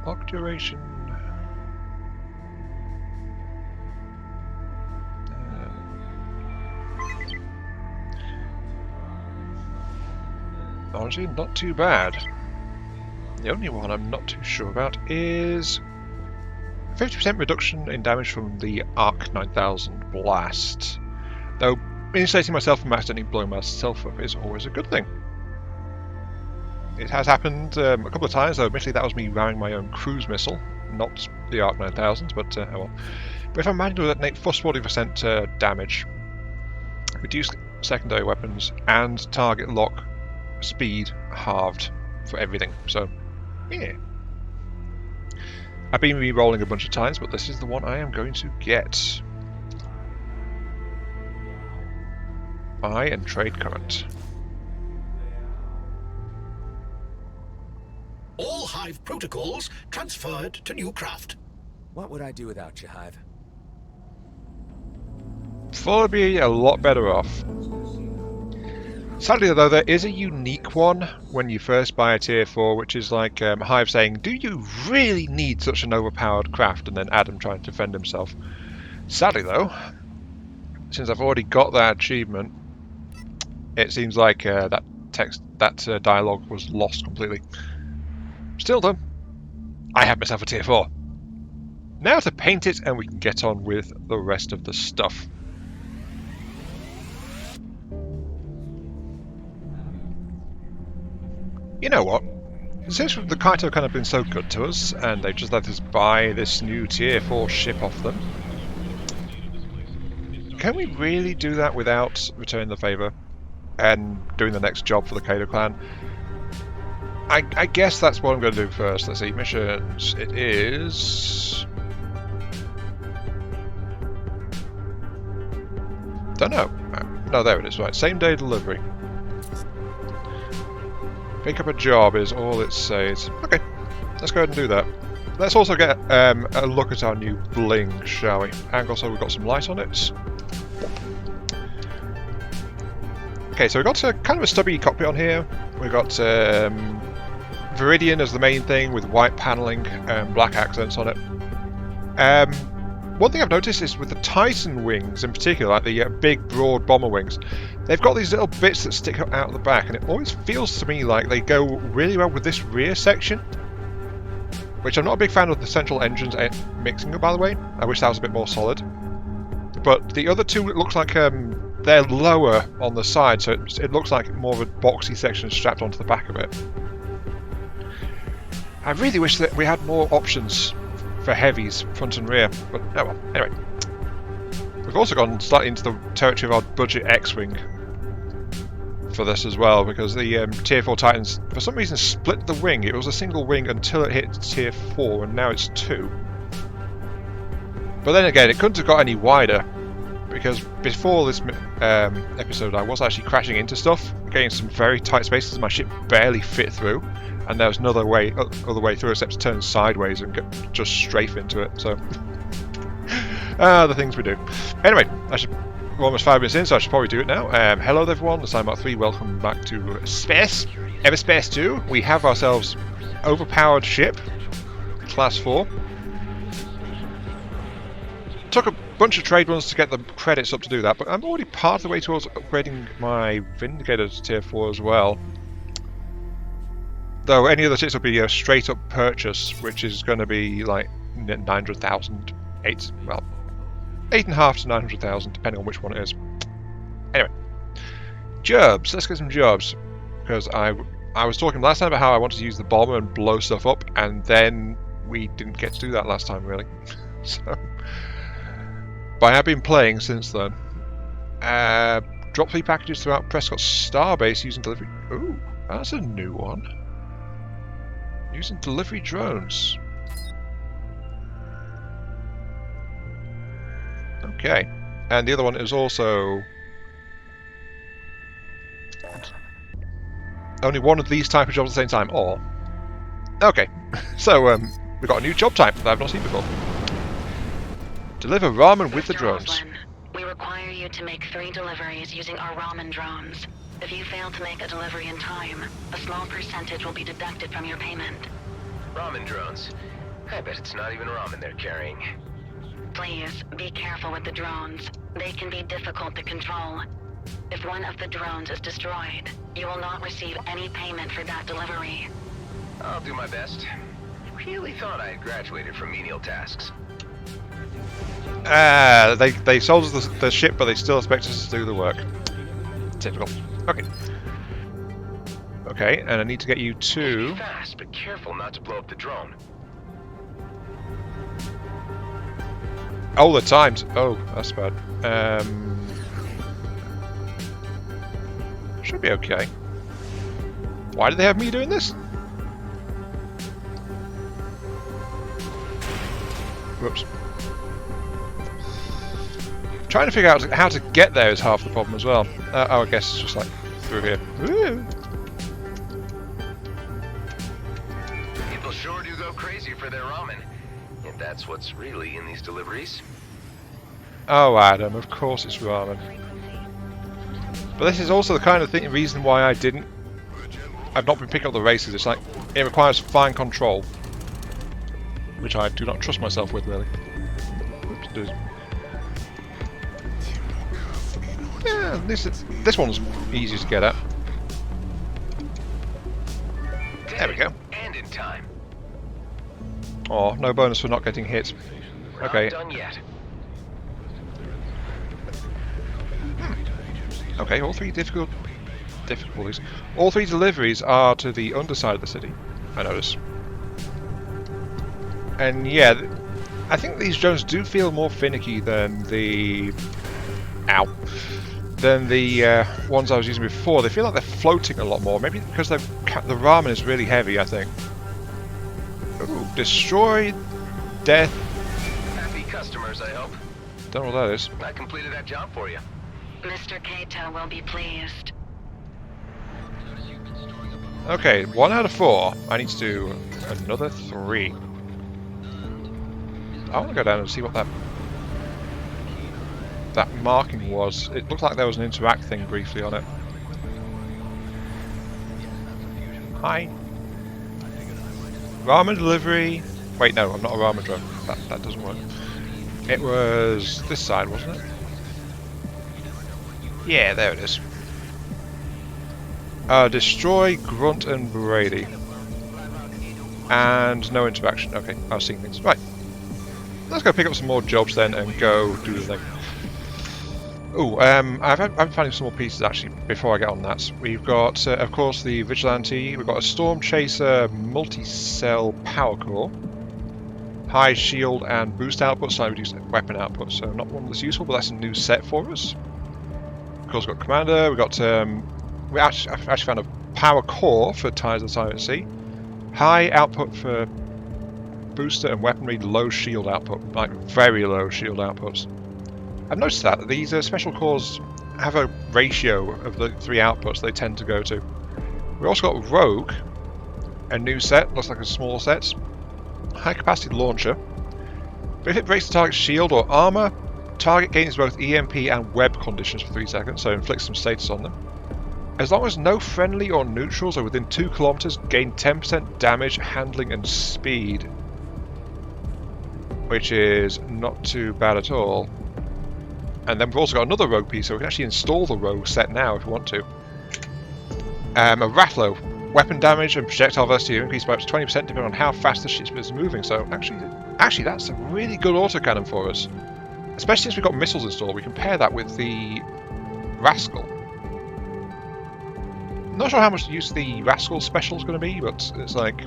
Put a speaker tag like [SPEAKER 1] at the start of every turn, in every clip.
[SPEAKER 1] Lock duration. Honestly, not too bad. The only one I'm not too sure about is 50% reduction in damage from the Arc 9000 blast. Though insulating myself from accidentally blowing myself up is always a good thing. It has happened a couple of times, though admittedly that was me ramming my own cruise missile, not the Arc 9000, but oh well. But if I'm managing to detonate plus 40% damage, reduce secondary weapons, and target lock speed halved for everything, so yeah. I've been re-rolling a bunch of times, but this is the one I am going to get. Buy and trade current.
[SPEAKER 2] All Hive protocols transferred to new craft.
[SPEAKER 3] What would I do without you, Hive?
[SPEAKER 1] Probably a lot better off. Sadly though, there is a unique one when you first buy a tier 4, which is like Hive saying, do you really need such an overpowered craft? And then Adam trying to defend himself. Sadly though, since I've already got that achievement, it seems like that dialogue was lost completely. Still though, I have myself a tier 4. Now to paint it and we can get on with the rest of the stuff. You know what? Since the Kaito have kind of been so good to us, and they've just let us buy this new tier 4 ship off them, can we really do that without returning the favour and doing the next job for the Kaido clan? I guess that's what I'm going to do first. Let's see, missions. It is... don't know. No, there it is. Right, same day delivery. Pick up a job is all it says. Okay, let's go ahead and do that. Let's also get a look at our new bling, shall we? And also we've got some light on it. Okay, so we've got kind of a stubby cockpit on here. We've got Viridian as the main thing with white panelling and black accents on it. One thing I've noticed is with the Titan wings in particular, like the big broad bomber wings, they've got these little bits that stick out the back, and it always feels to me like they go really well with this rear section, which I'm not a big fan of the central engines mixing, by the way. I wish that was a bit more solid. But the other two, it looks like they're lower on the side, so it looks like more of a boxy section strapped onto the back of it. I really wish that we had more options for heavies, front and rear, but oh well. Anyway, we've also gone slightly into the territory of our budget X-Wing for this as well, because the Tier 4 Titans, for some reason, split the wing. It was a single wing until it hit Tier 4, and now it's 2. But then again, it couldn't have got any wider, because before this episode I was actually crashing into stuff, getting some very tight spaces, my ship barely fit through. And there was another other way through except to turn sideways and just strafe into it, so... the things we do. Anyway, we're almost 5 minutes in, so I should probably do it now. Hello everyone, this is Mark 3, welcome back to Space. Everspace 2, we have ourselves overpowered ship, Class 4. Took a bunch of trade runs to get the credits up to do that, but I'm already part of the way towards upgrading my Vindicator to Tier 4 as well. Though any other ships will be a straight up purchase, which is going to be like 900,000, 8.5 to 900,000, depending on which one it is. Anyway, jobs. Let's get some jobs, because I was talking last time about how I wanted to use the bomber and blow stuff up, and then we didn't get to do that last time really. So, but I have been playing since then. Drop 3 packages throughout Prescott Starbase using delivery. Ooh, that's a new one. Using delivery drones. Okay. And the other one is also... only one of these type of jobs at the same time, or... okay. So, we've got a new job type that I've not seen before. Deliver ramen with the drones.
[SPEAKER 4] We require you to make 3 deliveries using our ramen drones. If you fail to make a delivery in time, a small percentage will be deducted from your payment.
[SPEAKER 5] Ramen drones. I bet it's not even ramen they're carrying.
[SPEAKER 4] Please, be careful with the drones. They can be difficult to control. If one of the drones is destroyed, you will not receive any payment for that delivery.
[SPEAKER 5] I'll do my best. Really thought I had graduated from menial tasks.
[SPEAKER 1] They sold us the ship, but they still expect us to do the work. Typical. Okay. Okay, and I need to get you to...
[SPEAKER 5] Be fast, but careful not to blow up the drone.
[SPEAKER 1] Oh, the times. Oh, that's bad. Should be okay. Why do they have me doing this? Whoops. Trying to figure out how to get there is half the problem as well. Oh, I guess it's just like through here. Woo!
[SPEAKER 5] People sure do go crazy for their ramen. And that's what's really in these deliveries.
[SPEAKER 1] Oh, Adam, of course it's ramen. But this is also the kind of reason why I've not been picking up the races. It's like, it requires fine control. Which I do not trust myself with, really. Oops, yeah, this one's easy to get at. There we go.
[SPEAKER 5] And in time.
[SPEAKER 1] Oh, no bonus for not getting hit. Okay.
[SPEAKER 5] Not done yet.
[SPEAKER 1] Okay, all three difficulties. All three deliveries are to the underside of the city, I notice. And yeah, I think these drones do feel more finicky than the... Ow. Than the ones I was using before. They feel like they're floating a lot more. Maybe because the ramen is really heavy, I think. Ooh, destroy, death.
[SPEAKER 5] Happy customers, I hope.
[SPEAKER 1] Don't know what that is.
[SPEAKER 5] I completed that job for you.
[SPEAKER 4] Mr. Kato will be pleased.
[SPEAKER 1] Okay, 1 out of 4. I need to do another 3. I want to go down and see what that marking was. It looked like there was an interact thing briefly on it. Hi. Ramen delivery. Wait, no, I'm not a ramen drone. That doesn't work. It was this side, wasn't it? Yeah, there it is. Destroy Grunt and Brady. And no interaction. Okay, I was seeing things. Right. Let's go pick up some more jobs then and go do the thing. Ooh, I'm finding some more pieces actually before I get on that. We've got, of course, the Vigilante. We've got a Storm Chaser multi-cell power core. High shield and boost output, slightly reduced weapon output. So not one that's useful, but that's a new set for us. Of course, we've got Commander. We've got, we actually found a power core for Ties of the Silent Sea. High output for booster and weaponry, low shield output, like very low shield outputs. I've noticed that these special cores have a ratio of the 3 outputs they tend to go to. We also got Rogue, a new set, looks like a small set. High capacity launcher. But if it breaks the target's shield or armor, target gains both EMP and web conditions for 3 seconds, so inflicts some status on them. As long as no friendly or neutrals are within 2 kilometers, gain 10% damage, handling, and speed. Which is not too bad at all. And then we've also got another rogue piece, so we can actually install the rogue set now if we want to. A Rattler. Weapon damage and projectile velocity increased by up to 20% depending on how fast the ship is moving. So actually that's a really good autocannon for us. Especially since we've got missiles installed, we can pair that with the Rascal. Not sure how much use the Rascal special is going to be, but it's like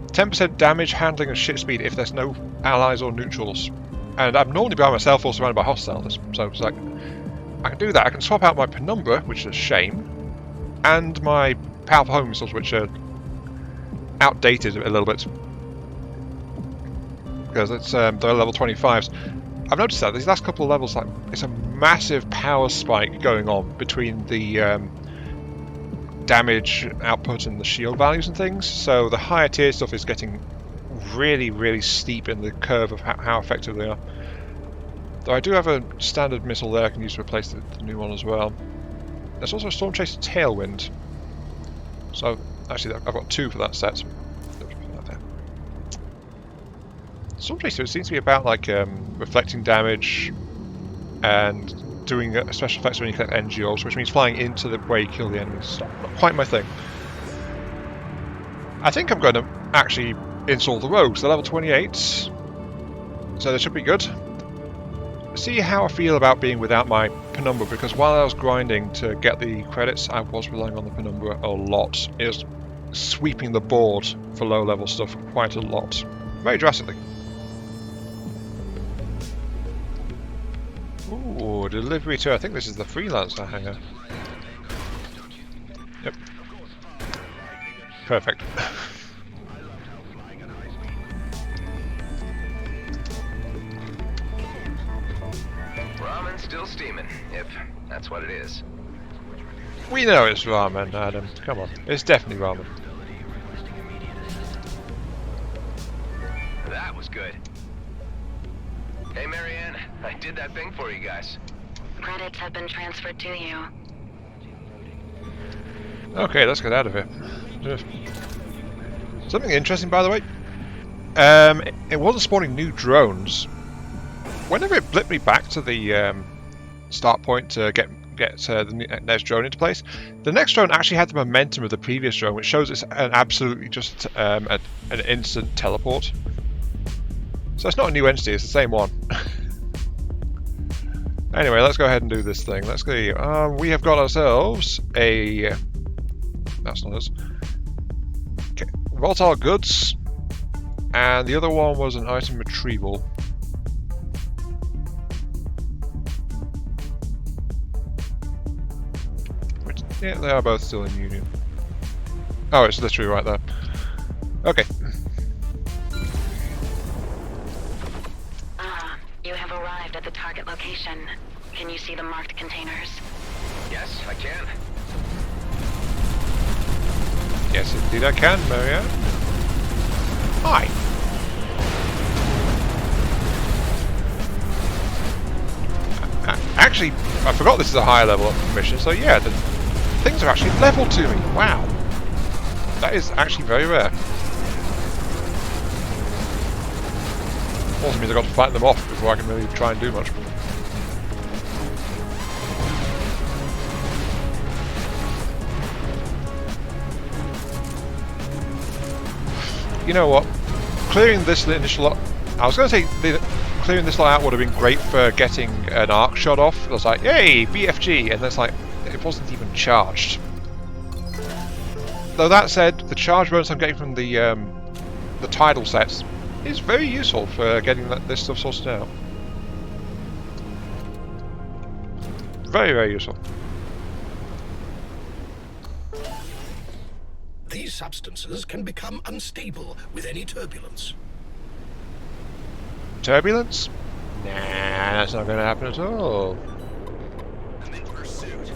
[SPEAKER 1] 10% damage, handling, and ship speed if there's no allies or neutrals. And I'm normally by myself or surrounded by hostiles, so it's like I can do that. I can swap out my Penumbra, which is a shame, and my powerful home missiles, which are outdated a little bit because it's they're level 25s. I've noticed that these last couple of levels, like it's a massive power spike going on between the damage output and the shield values and things. So the higher tier stuff is getting really, really steep in the curve of how effective they are. Though I do have a standard missile there I can use to replace the new one as well. There's also a Storm Chaser Tailwind. So actually I've got 2 for that set. Subject to it seems to be about like reflecting damage and doing special effects when you collect energy orbs, which means flying into the way you kill the enemies. Not quite my thing. I think I'm going to actually install the rogues. They're level 28, so they should be good. See how I feel about being without my penumbra, because while I was grinding to get the credits, I was relying on the penumbra a lot. It was sweeping the board for low level stuff quite a lot. Very drastically. Ooh, delivery to, I think this is the freelancer hangar. Yep. Perfect.
[SPEAKER 5] Ramen's still steaming, if that's what it is.
[SPEAKER 1] We know it's ramen, Adam. Come on. It's definitely ramen.
[SPEAKER 5] That was good. Hey, Marianne, I did that thing for you guys.
[SPEAKER 4] Credits have been transferred to you.
[SPEAKER 1] Okay, let's get out of here. Something interesting, by the way. It wasn't spawning new drones. Whenever it blipped me back to the start point to get the next drone into place, the next drone actually had the momentum of the previous drone, which shows it's an absolutely just an instant teleport. So it's not a new entity, it's the same one. Anyway, let's go ahead and do this thing. Let's see. We have got ourselves a... That's not us. Okay. Volatile goods. And the other one was an item retrieval. Which, yeah, they are both still in union. Oh, it's literally right there. Okay.
[SPEAKER 4] You have arrived at the target location. Can you see the marked containers?
[SPEAKER 5] Yes, I can.
[SPEAKER 1] Yes, indeed I can, Marianne. Hi. Actually, I forgot this is a higher level mission, so yeah, the things are actually leveled to me. Wow. That is actually very rare. Also means I've got to fight them off before I can really try and do much. You know what? Clearing this initial... I was going to say clearing this lot out would have been great for getting an arc shot off. I was like, yay, BFG! And it's like, it wasn't even charged. Though that said, the charge bonus I'm getting from the tidal sets is very useful for getting this stuff sorted out. Very, very useful.
[SPEAKER 2] These substances can become unstable with any turbulence.
[SPEAKER 1] Turbulence? Nah, that's not going to happen at all.
[SPEAKER 3] I'm in pursuit.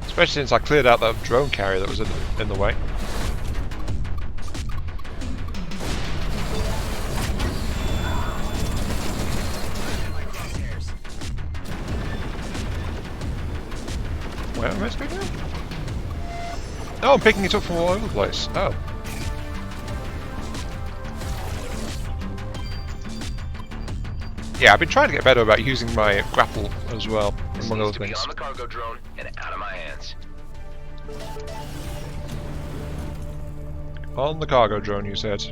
[SPEAKER 1] Especially since I cleared out that drone carrier that was in the way. Where am I supposed to go? Oh, I'm picking it up from all over the place. Oh. Yeah, I've been trying to get better about using my grapple as well,
[SPEAKER 5] This
[SPEAKER 1] among
[SPEAKER 5] needs
[SPEAKER 1] other
[SPEAKER 5] to be
[SPEAKER 1] things.
[SPEAKER 5] on the cargo drone and out of my hands.
[SPEAKER 1] On the cargo drone, you said.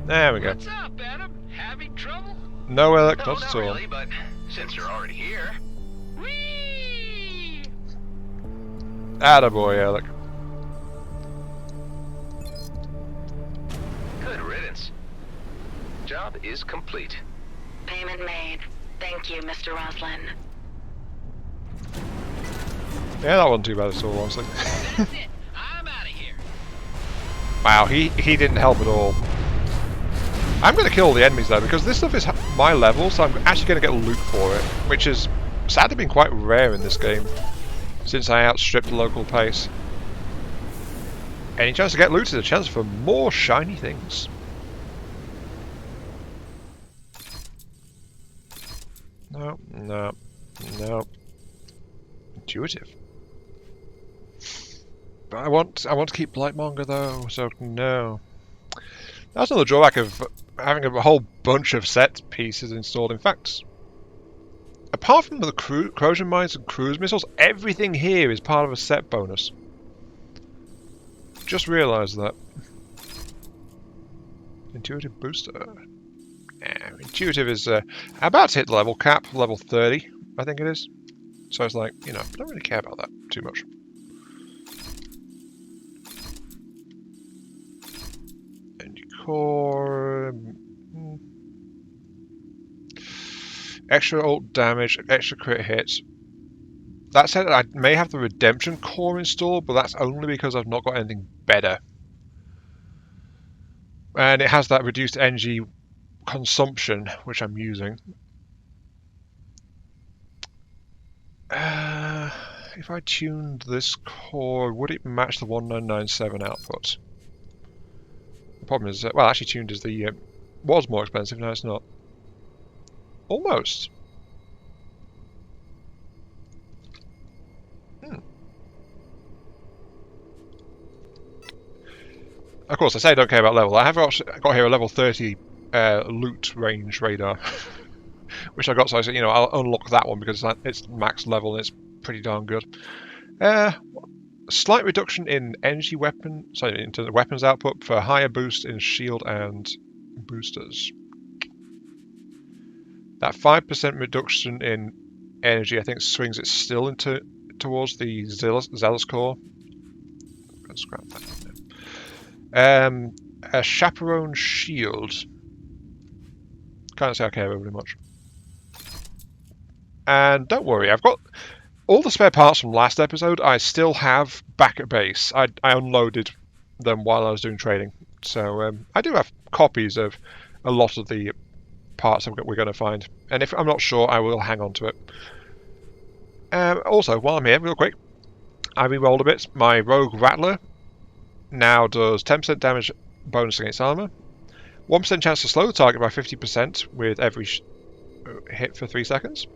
[SPEAKER 1] There we go.
[SPEAKER 6] What's up, Adam? Having trouble?
[SPEAKER 1] No, Alec,
[SPEAKER 5] No,
[SPEAKER 1] not
[SPEAKER 5] not
[SPEAKER 1] at all.
[SPEAKER 5] really, but since you're already here,
[SPEAKER 6] Whee!
[SPEAKER 1] Attaboy, Alec.
[SPEAKER 5] good riddance. Job is complete.
[SPEAKER 4] Payment made. Thank you, Mr. Roslin.
[SPEAKER 1] Yeah, that wasn't too bad at all, honestly.
[SPEAKER 6] That's it. I'm out of here.
[SPEAKER 1] Wow, he didn't help at all. I'm going to kill the enemies though, because this stuff is my level, so I'm actually going to get loot for it, which has sadly been quite rare in this game, since I outstripped the local pace. Any chance to get loot is a chance for more shiny things. No, no, no. Intuitive. But I want to keep Blightmonger though, so no. That's another drawback of having a whole bunch of set pieces installed. In fact, apart from the corrosion mines and cruise missiles, everything here is part of a set bonus. Just realised that. Intuitive booster. Intuitive is about to hit the level cap, level 30, I think it is. So it's like, you know, I don't really care about that too much. Energy core. Extra ult damage, extra crit hits. That said, I may have the redemption core installed, but that's only because I've not got anything better. And it has that reduced energy consumption, which I'm using. If I tuned this core, would it match the 1997 output? The problem is, well, actually tuned is the was more expensive. Now it's not. Almost. Of course, I say I don't care about level. I have got here a level 30 loot range radar, which I got, so I said, you know, I'll unlock that one because it's max level and it's pretty darn good. Slight reduction in energy into the weapons output for higher boost in shield and boosters. That 5% reduction in energy, I think, swings it still towards the Zealous core. Let's scrap that. A chaperone shield. Can't say I care very much. And don't worry, I've got all the spare parts from last episode. I still have back at base. I unloaded them while I was doing trading, so I do have copies of a lot of the parts we're going to find. And if I'm not sure, I will hang on to it. Also, while I'm here, real quick, I re-rolled a bit. My Rogue Rattler now does 10% damage bonus against armor, 1% chance to slow the target by 50% with every hit for 3 seconds,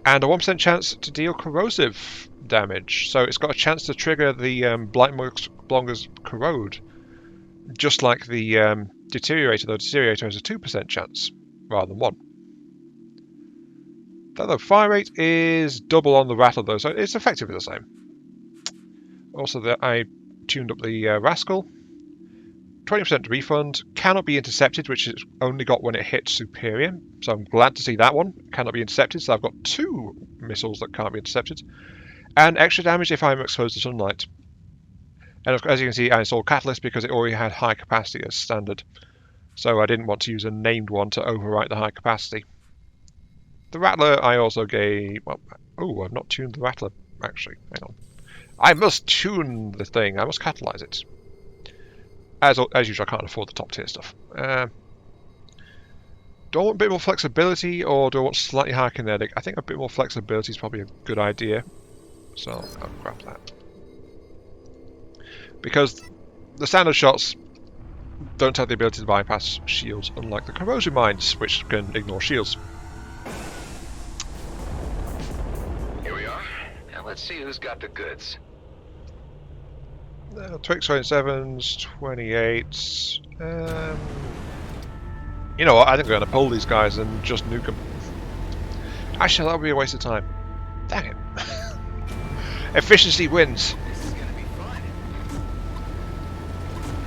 [SPEAKER 1] and a 1% chance to deal corrosive damage. So it's got a chance to trigger the Blightmonger's Corrode, just like the Deteriorator, though Deteriorator has a 2% chance rather than 1. The fire rate is double on the Rattler though, so it's effectively the same. Also, I tuned up the Rascal. 20% refund, cannot be intercepted, which it's only got when it hits Superior, so I'm glad to see that one. Cannot be intercepted, so I've got 2 missiles that can't be intercepted. And extra damage if I'm exposed to sunlight. And as you can see, I installed Catalyst because it already had high capacity as standard. So I didn't want to use a named one to overwrite the high capacity. The Rattler I also gave... Well, oh, I've not tuned the Rattler, actually. Hang on. I must tune the thing. I must catalyze it. As usual, I can't afford the top tier stuff. Do I want a bit more flexibility, or do I want slightly higher kinetic? I think a bit more flexibility is probably a good idea. So I'll grab that. Because the standard shots don't have the ability to bypass shields, unlike the corrosion mines, which can ignore shields.
[SPEAKER 5] Here we are. Now let's see who's got the goods.
[SPEAKER 1] Twix 27s, 28s. You know what? I think we're going to pull these guys and just nuke them. Actually, that would be a waste of time. Dang it. Efficiency wins.
[SPEAKER 3] This is gonna be fun.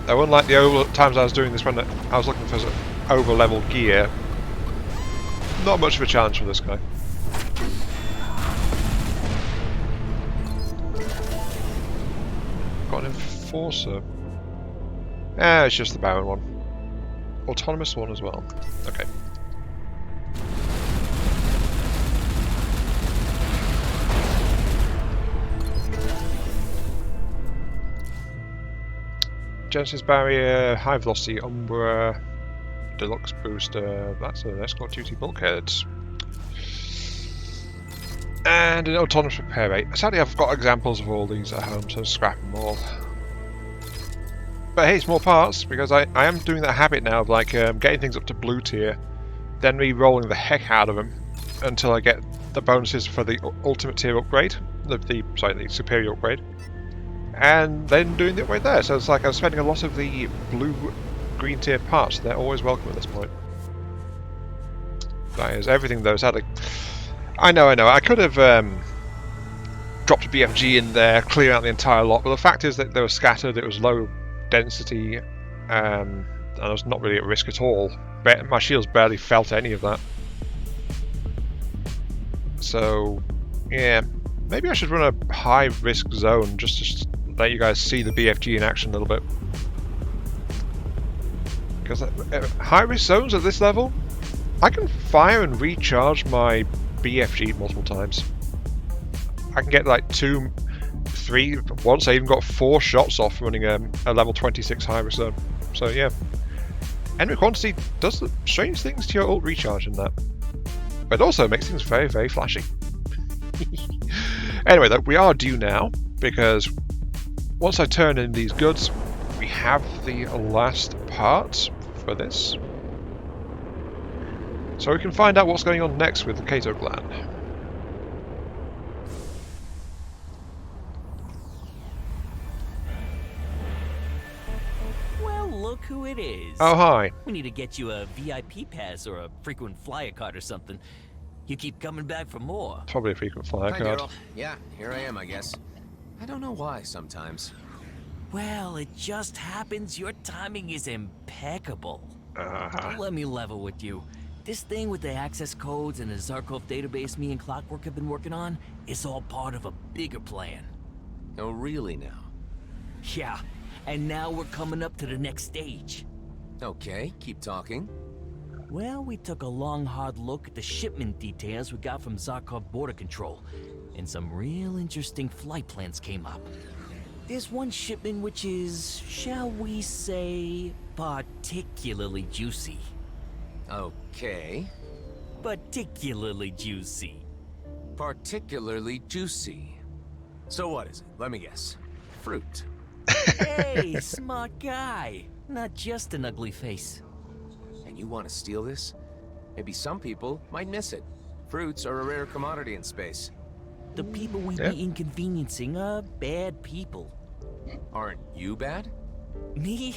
[SPEAKER 1] Though unlike the times I was doing this when I was looking for some over-level gear, not much of a challenge for this guy. Got an Enforcer. It's just the Baron one. Autonomous one as well. Okay. Genesis Barrier, High Velocity Umbra, Deluxe Booster, that's an Escort Duty Bulkhead. And an Autonomous Repair Rate. Sadly, I've got examples of all these at home, so scrap them all. But hey, it's more parts, because I am doing that habit now of like getting things up to blue tier, then re-rolling the heck out of them until I get the bonuses for the ultimate tier upgrade, the superior upgrade. and then doing it right there. So it's like I was spending a lot of the blue-green tier parts. They're always welcome at this point. That is everything, though. Sadly, I know. I could have dropped a BFG in there, clear out the entire lot, but the fact is that they were scattered. It was low density, and I was not really at risk at all. My shields barely felt any of that. So, yeah, maybe I should run a high-risk zone just to let you guys see the BFG in action a little bit. Because high-risk zones at this level, I can fire and recharge my BFG multiple times. I can get like 2, 3, once I even got 4 shots off running a level 26 high-risk zone. So yeah, enemy quantity does strange things to your ult recharge in that. But it also makes things very, very flashy. Anyway, though, we are due now, because once I turn in these goods, we have the last part for this. So we can find out what's going on next with the Cato clan.
[SPEAKER 7] Well, look who it is.
[SPEAKER 1] Oh, hi.
[SPEAKER 7] We need to get you a VIP pass or a frequent flyer card or something. You keep coming back for more.
[SPEAKER 1] Probably a frequent flyer
[SPEAKER 5] Hi,
[SPEAKER 1] card.
[SPEAKER 5] Daryl. Yeah, here I am, I guess. I don't know why sometimes.
[SPEAKER 7] Well, it just happens your timing is impeccable.
[SPEAKER 1] Uh-huh.
[SPEAKER 7] Let me level with you. This thing with the access codes and the Zarkov database me and Clockwork have been working on is all part of a bigger plan.
[SPEAKER 5] Oh, really now?
[SPEAKER 7] Yeah, and now we're coming up to the next stage.
[SPEAKER 5] Okay, keep talking.
[SPEAKER 7] Well, we took a long, hard look at the shipment details we got from Zarkov Border Control, and some real interesting flight plans came up. There's one shipment which is, shall we say, particularly juicy.
[SPEAKER 5] Okay.
[SPEAKER 7] Particularly juicy.
[SPEAKER 5] Particularly juicy. So what is it? Let me guess. Fruit.
[SPEAKER 7] Hey, smart guy. Not just an ugly face.
[SPEAKER 5] And you want to steal this? Maybe some people might miss it. Fruits are a rare commodity in space.
[SPEAKER 7] The people we
[SPEAKER 1] Yeah.
[SPEAKER 7] be inconveniencing are bad people.
[SPEAKER 5] Aren't you bad?
[SPEAKER 7] Me?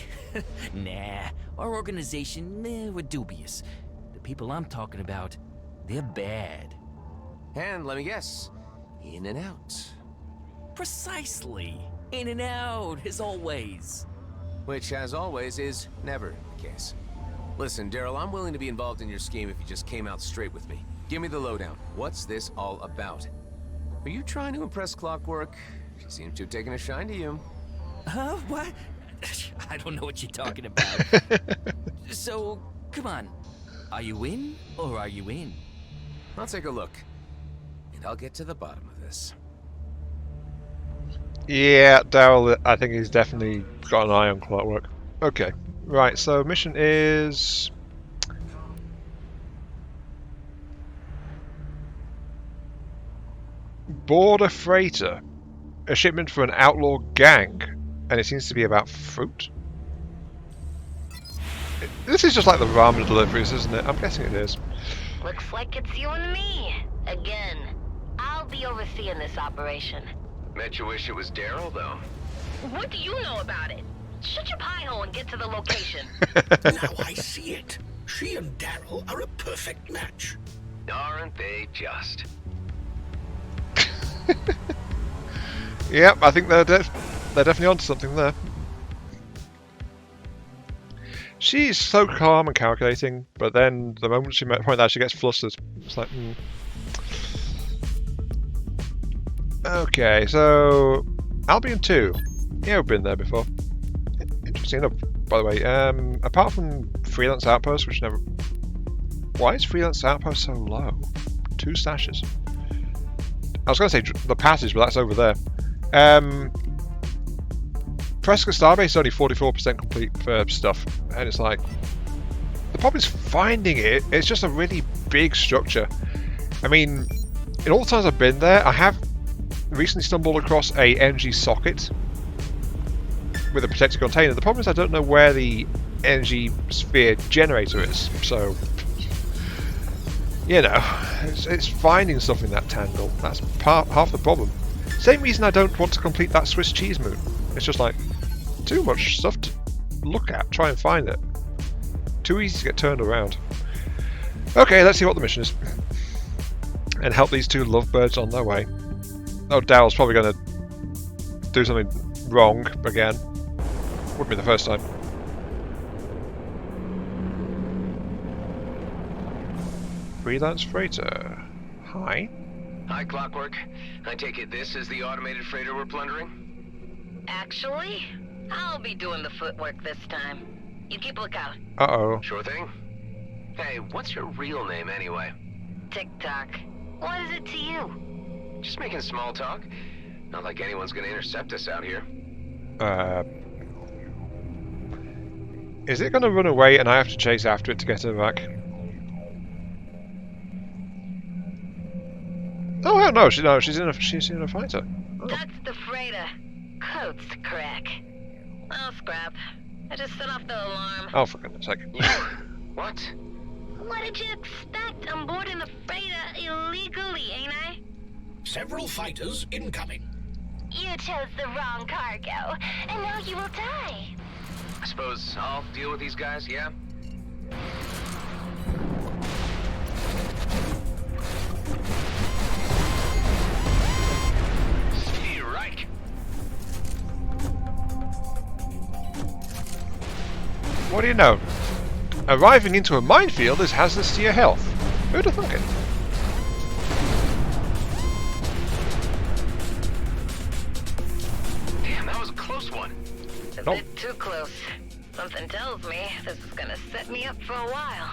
[SPEAKER 7] Nah. Our organization, we're dubious. The people I'm talking about, they're bad.
[SPEAKER 5] And let me guess, in and out.
[SPEAKER 7] Precisely. In and out, as always.
[SPEAKER 5] Which, as always, is never the case. Listen, Daryl, I'm willing to be involved in your scheme if you just came out straight with me. Give me the lowdown. What's this all about? Are you trying to impress Clockwork? She seems to have taken a shine to you.
[SPEAKER 7] Huh? What? I don't know what you're talking about. So, come on. Are you in, or are you in?
[SPEAKER 5] I'll take a look. And I'll get to the bottom of this.
[SPEAKER 1] Yeah, Daryl, I think he's definitely got an eye on Clockwork. Okay, right, so mission is... Board a freighter. A shipment for an outlaw gang. And it seems to be about fruit. This is just like the ramen deliveries, isn't it? I'm guessing it is.
[SPEAKER 8] Looks like it's you and me. Again. I'll be overseeing this operation.
[SPEAKER 5] Bet you wish it was Daryl, though.
[SPEAKER 8] What do you know about it? Shut your pie hole and get to the location.
[SPEAKER 2] Now I see it. She and Daryl are a perfect match.
[SPEAKER 5] Aren't they just?
[SPEAKER 1] Yep, I think they're definitely onto something there. She's so calm and calculating, but then the moment she met point that she gets flustered. It's like, Okay, so Albion 2. Yeah, we've been there before. Interesting enough, by the way. Apart from Freelance Outpost, which never... Why is Freelance Outpost so low? 2 stashes. I was going to say the passage, but that's over there. Prescott Starbase is only 44% complete for stuff, and it's like... The problem is finding it. It's just a really big structure. I mean, in all the times I've been there, I have recently stumbled across a energy socket with a protected container. The problem is I don't know where the energy sphere generator is, so you know, it's finding stuff in that tangle. That's half the problem. Same reason I don't want to complete that Swiss cheese moon. It's just like, too much stuff to look at, try and find it. Too easy to get turned around. Okay, let's see what the mission is. And help these two lovebirds on their way. Oh, Daryl's probably going to do something wrong again. Wouldn't be the first time. Freelance freighter. Hi.
[SPEAKER 5] Hi, Clockwork. I take it this is the automated freighter we're plundering?
[SPEAKER 8] Actually, I'll be doing the footwork this time. You keep a lookout.
[SPEAKER 1] Uh-oh.
[SPEAKER 5] Sure thing. Hey, what's your real name anyway?
[SPEAKER 8] Tick-tock. What is it to you?
[SPEAKER 5] Just making small talk. Not like anyone's gonna intercept us out here.
[SPEAKER 1] Is it going to run away and I have to chase after it to get her back? Oh no, she's in a fighter. Oh.
[SPEAKER 8] That's the freighter. Code's crack. Oh, scrap. I just set off the alarm.
[SPEAKER 1] Oh, for goodness sake.
[SPEAKER 5] What?
[SPEAKER 8] What did you expect? I'm boarding a freighter illegally, ain't I?
[SPEAKER 2] Several fighters incoming.
[SPEAKER 8] You chose the wrong cargo, and now you will die.
[SPEAKER 5] I suppose I'll deal with these guys, yeah?
[SPEAKER 3] Right.
[SPEAKER 1] What do you know? Arriving into a minefield is hazardous to your health. Who'd have thunk it?
[SPEAKER 5] Damn, that was a close one.
[SPEAKER 8] A
[SPEAKER 1] Nope.
[SPEAKER 8] bit too close. Something tells me this is gonna set me up for a while.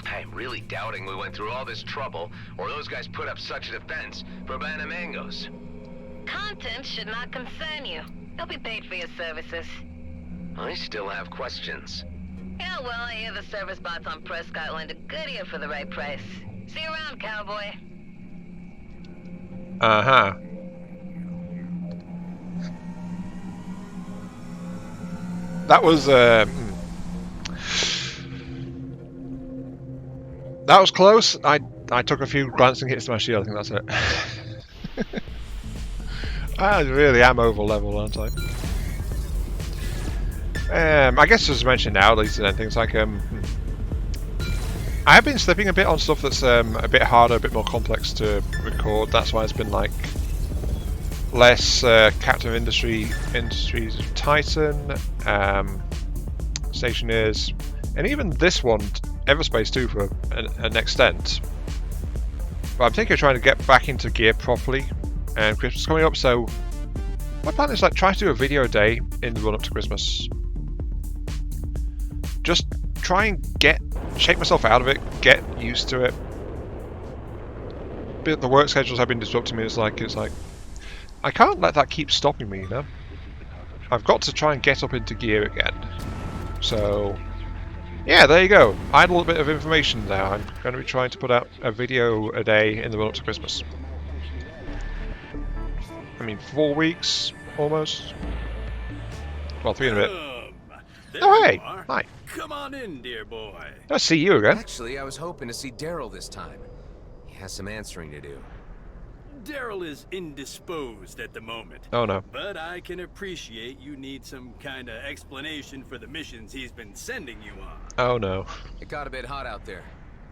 [SPEAKER 5] I'm really doubting we went through all this trouble, or those guys put up such a defense for banana mangoes.
[SPEAKER 8] Content should not concern you. You'll be paid for your services.
[SPEAKER 5] I still have questions.
[SPEAKER 8] Yeah, well, I hear the service bots on Prescott lend a good ear for the right price. See you around, cowboy.
[SPEAKER 1] Uh-huh. That was, that was close. I took a few glancing hits to my shield, I think that's it. I really am over level, aren't I? I guess as mentioned now, these things like I have been slipping a bit on stuff that's a bit harder, a bit more complex to record. That's why it's been like less Captain of Industries of Titan, Stationeers, and even this one, Everspace too, for an extent. But I'm thinking of trying to get back into gear properly, and Christmas is coming up, so my plan is like try to do a video a day in the run up to Christmas. Just try and shake myself out of it, get used to it. But the work schedules have been disrupting me. It's like I can't let that keep stopping me, you know. I've got to try and get up into gear again. So yeah, there you go. I had a little bit of information now. I'm going to be trying to put out a video a day in the run up to Christmas. I mean, 4 weeks almost. Well, 3 and a bit. Oh hey, hi.
[SPEAKER 9] Come on in, dear boy.
[SPEAKER 1] Nice to see you again.
[SPEAKER 5] Actually, I was hoping to see Daryl this time. He has some answering to do.
[SPEAKER 9] Daryl is indisposed at the moment.
[SPEAKER 1] Oh no.
[SPEAKER 9] But I can appreciate you need some kind of explanation for the missions he's been sending you on.
[SPEAKER 1] Oh no.
[SPEAKER 5] It got a bit hot out there.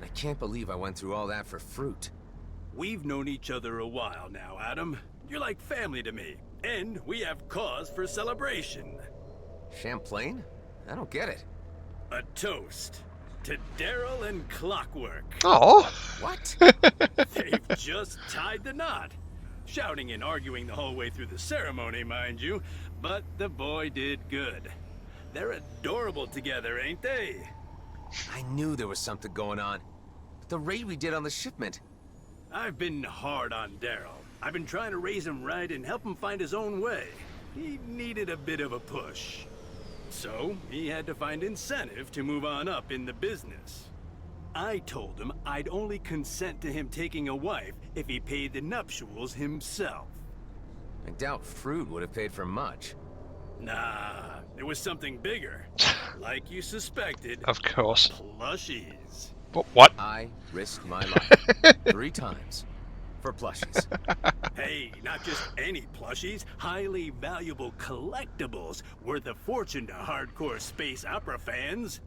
[SPEAKER 5] I can't believe I went through all that for fruit.
[SPEAKER 9] We've known each other a while now, Adam. You're like family to me. And we have cause for celebration.
[SPEAKER 5] Champlain? I don't get it.
[SPEAKER 9] A toast to Daryl and Clockwork.
[SPEAKER 1] Oh.
[SPEAKER 5] What?
[SPEAKER 9] They've just tied the knot. Shouting and arguing the whole way through the ceremony, mind you. But the boy did good. They're adorable together, ain't they?
[SPEAKER 5] I knew there was something going on. But the raid we did on the shipment.
[SPEAKER 9] I've been hard on Daryl. I've been trying to raise him right and help him find his own way. He needed a bit of a push. So, he had to find incentive to move on up in the business. I told him I'd only consent to him taking a wife if he paid the nuptials himself.
[SPEAKER 5] I doubt Fruit would have paid for much.
[SPEAKER 9] Nah, there was something bigger. Like you suspected.
[SPEAKER 1] Of course.
[SPEAKER 9] Plushies.
[SPEAKER 1] What?
[SPEAKER 5] I risked my life 3 times for plushies.
[SPEAKER 9] Hey, not just any plushies, highly valuable collectibles worth a fortune to hardcore space opera fans.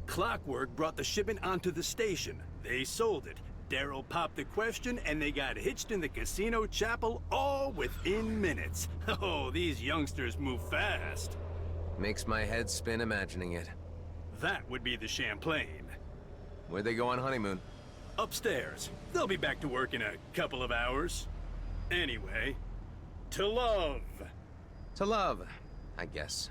[SPEAKER 9] Clockwork brought the shipment onto the station. They sold it. Daryl popped the question, and they got hitched in the casino chapel all within minutes. Oh, these youngsters move fast.
[SPEAKER 5] Makes my head spin imagining it.
[SPEAKER 9] That would be the Champlain.
[SPEAKER 5] Where'd they go on honeymoon?
[SPEAKER 9] Upstairs. They'll be back to work in a couple of hours. Anyway, to love.
[SPEAKER 5] To love, I guess.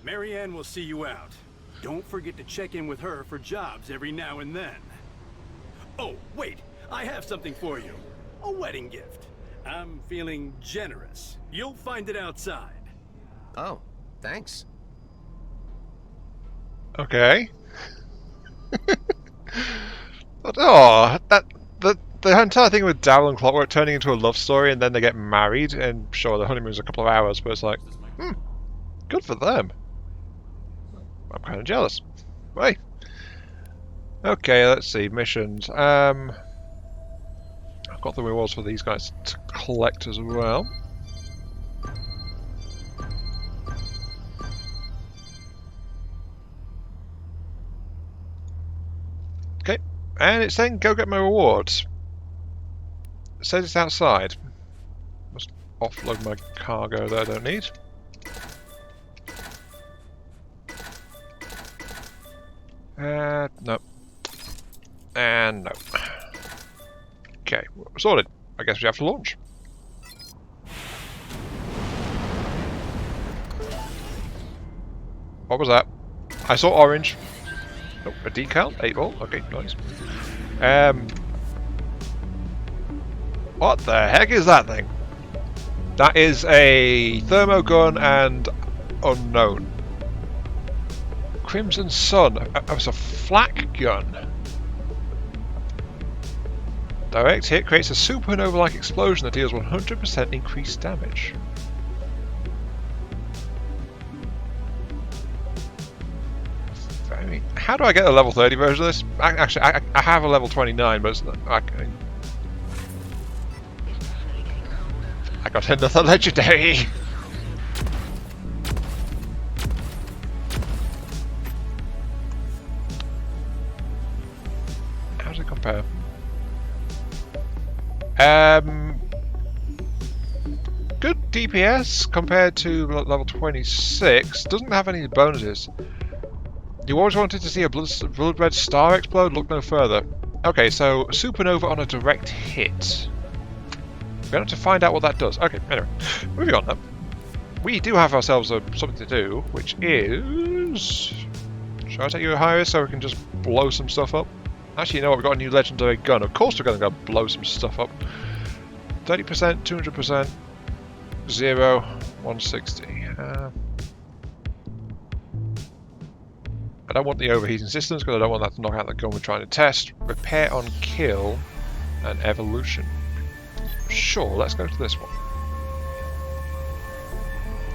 [SPEAKER 9] Marianne will see you out. Don't forget to check in with her for jobs every now and then. Oh, wait, I have something for you. A wedding gift. I'm feeling generous. You'll find it outside.
[SPEAKER 5] Oh, thanks.
[SPEAKER 1] Okay. But, oh, the entire thing with Daryl and Clockwork turning into a love story and then they get married, and sure, the honeymoon's a couple of hours, but it's like, good for them. I'm kind of jealous. Right. Okay, let's see, missions. I've got the rewards for these guys to collect as well. Okay, and it's saying go get my rewards. It says it's outside. Must offload my cargo that I don't need. No. And no. Okay, sorted. I guess we have to launch. What was that? I saw orange. Oh, a decal? 8 volt? Okay, nice. What the heck is that thing? That is a thermogun and unknown. Crimson Sun. That was a flak gun. Direct hit creates a supernova-like explosion that deals 100% increased damage. How do I get a level 30 version of this? Actually, I have a level 29, but it's not, I got another legendary. How does it compare? Good DPS compared to level 26. Doesn't have any bonuses. You always wanted to see a blood red star explode? Look no further. Okay, so supernova on a direct hit. We're going to have to find out what that does. Okay, anyway, moving on now. We do have ourselves something to do, which is... Shall I take you higher so we can just blow some stuff up? Actually, you know what? We've got a new legendary gun. Of course we're going to go blow some stuff up. 30%, 200%, 0, 160. I don't want the overheating systems because I don't want that to knock out the gun we're trying to test. Repair on kill and evolution. Sure, let's go to this one.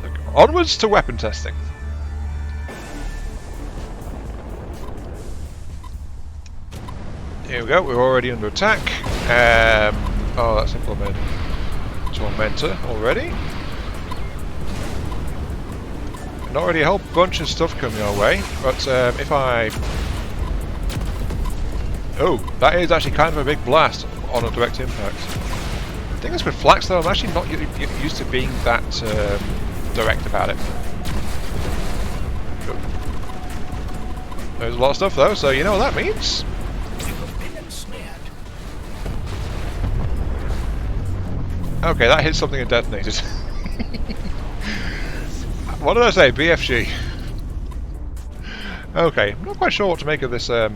[SPEAKER 1] Okay. Onwards to weapon testing. Here we go, we're already under attack. Oh, that's implemented. Tormentor already. Not already a whole bunch of stuff coming our way, but if I... Oh, that is actually kind of a big blast on a direct impact. The thing is with Flax though, I'm actually not used to being that direct about it. There's a lot of stuff though, so you know what that means? Okay, that hit something and detonated. What did I say? BFG. Okay, I'm not quite sure what to make of this, what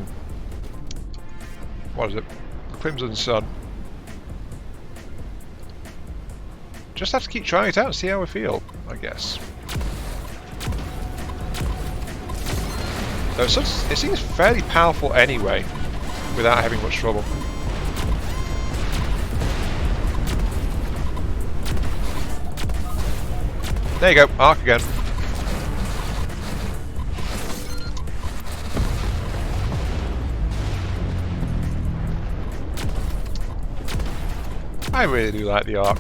[SPEAKER 1] is it? Crimson Sun. Just have to keep trying it out and see how we feel, I guess. So it seems fairly powerful anyway, without having much trouble. There you go, arc again. I really do like the Ark.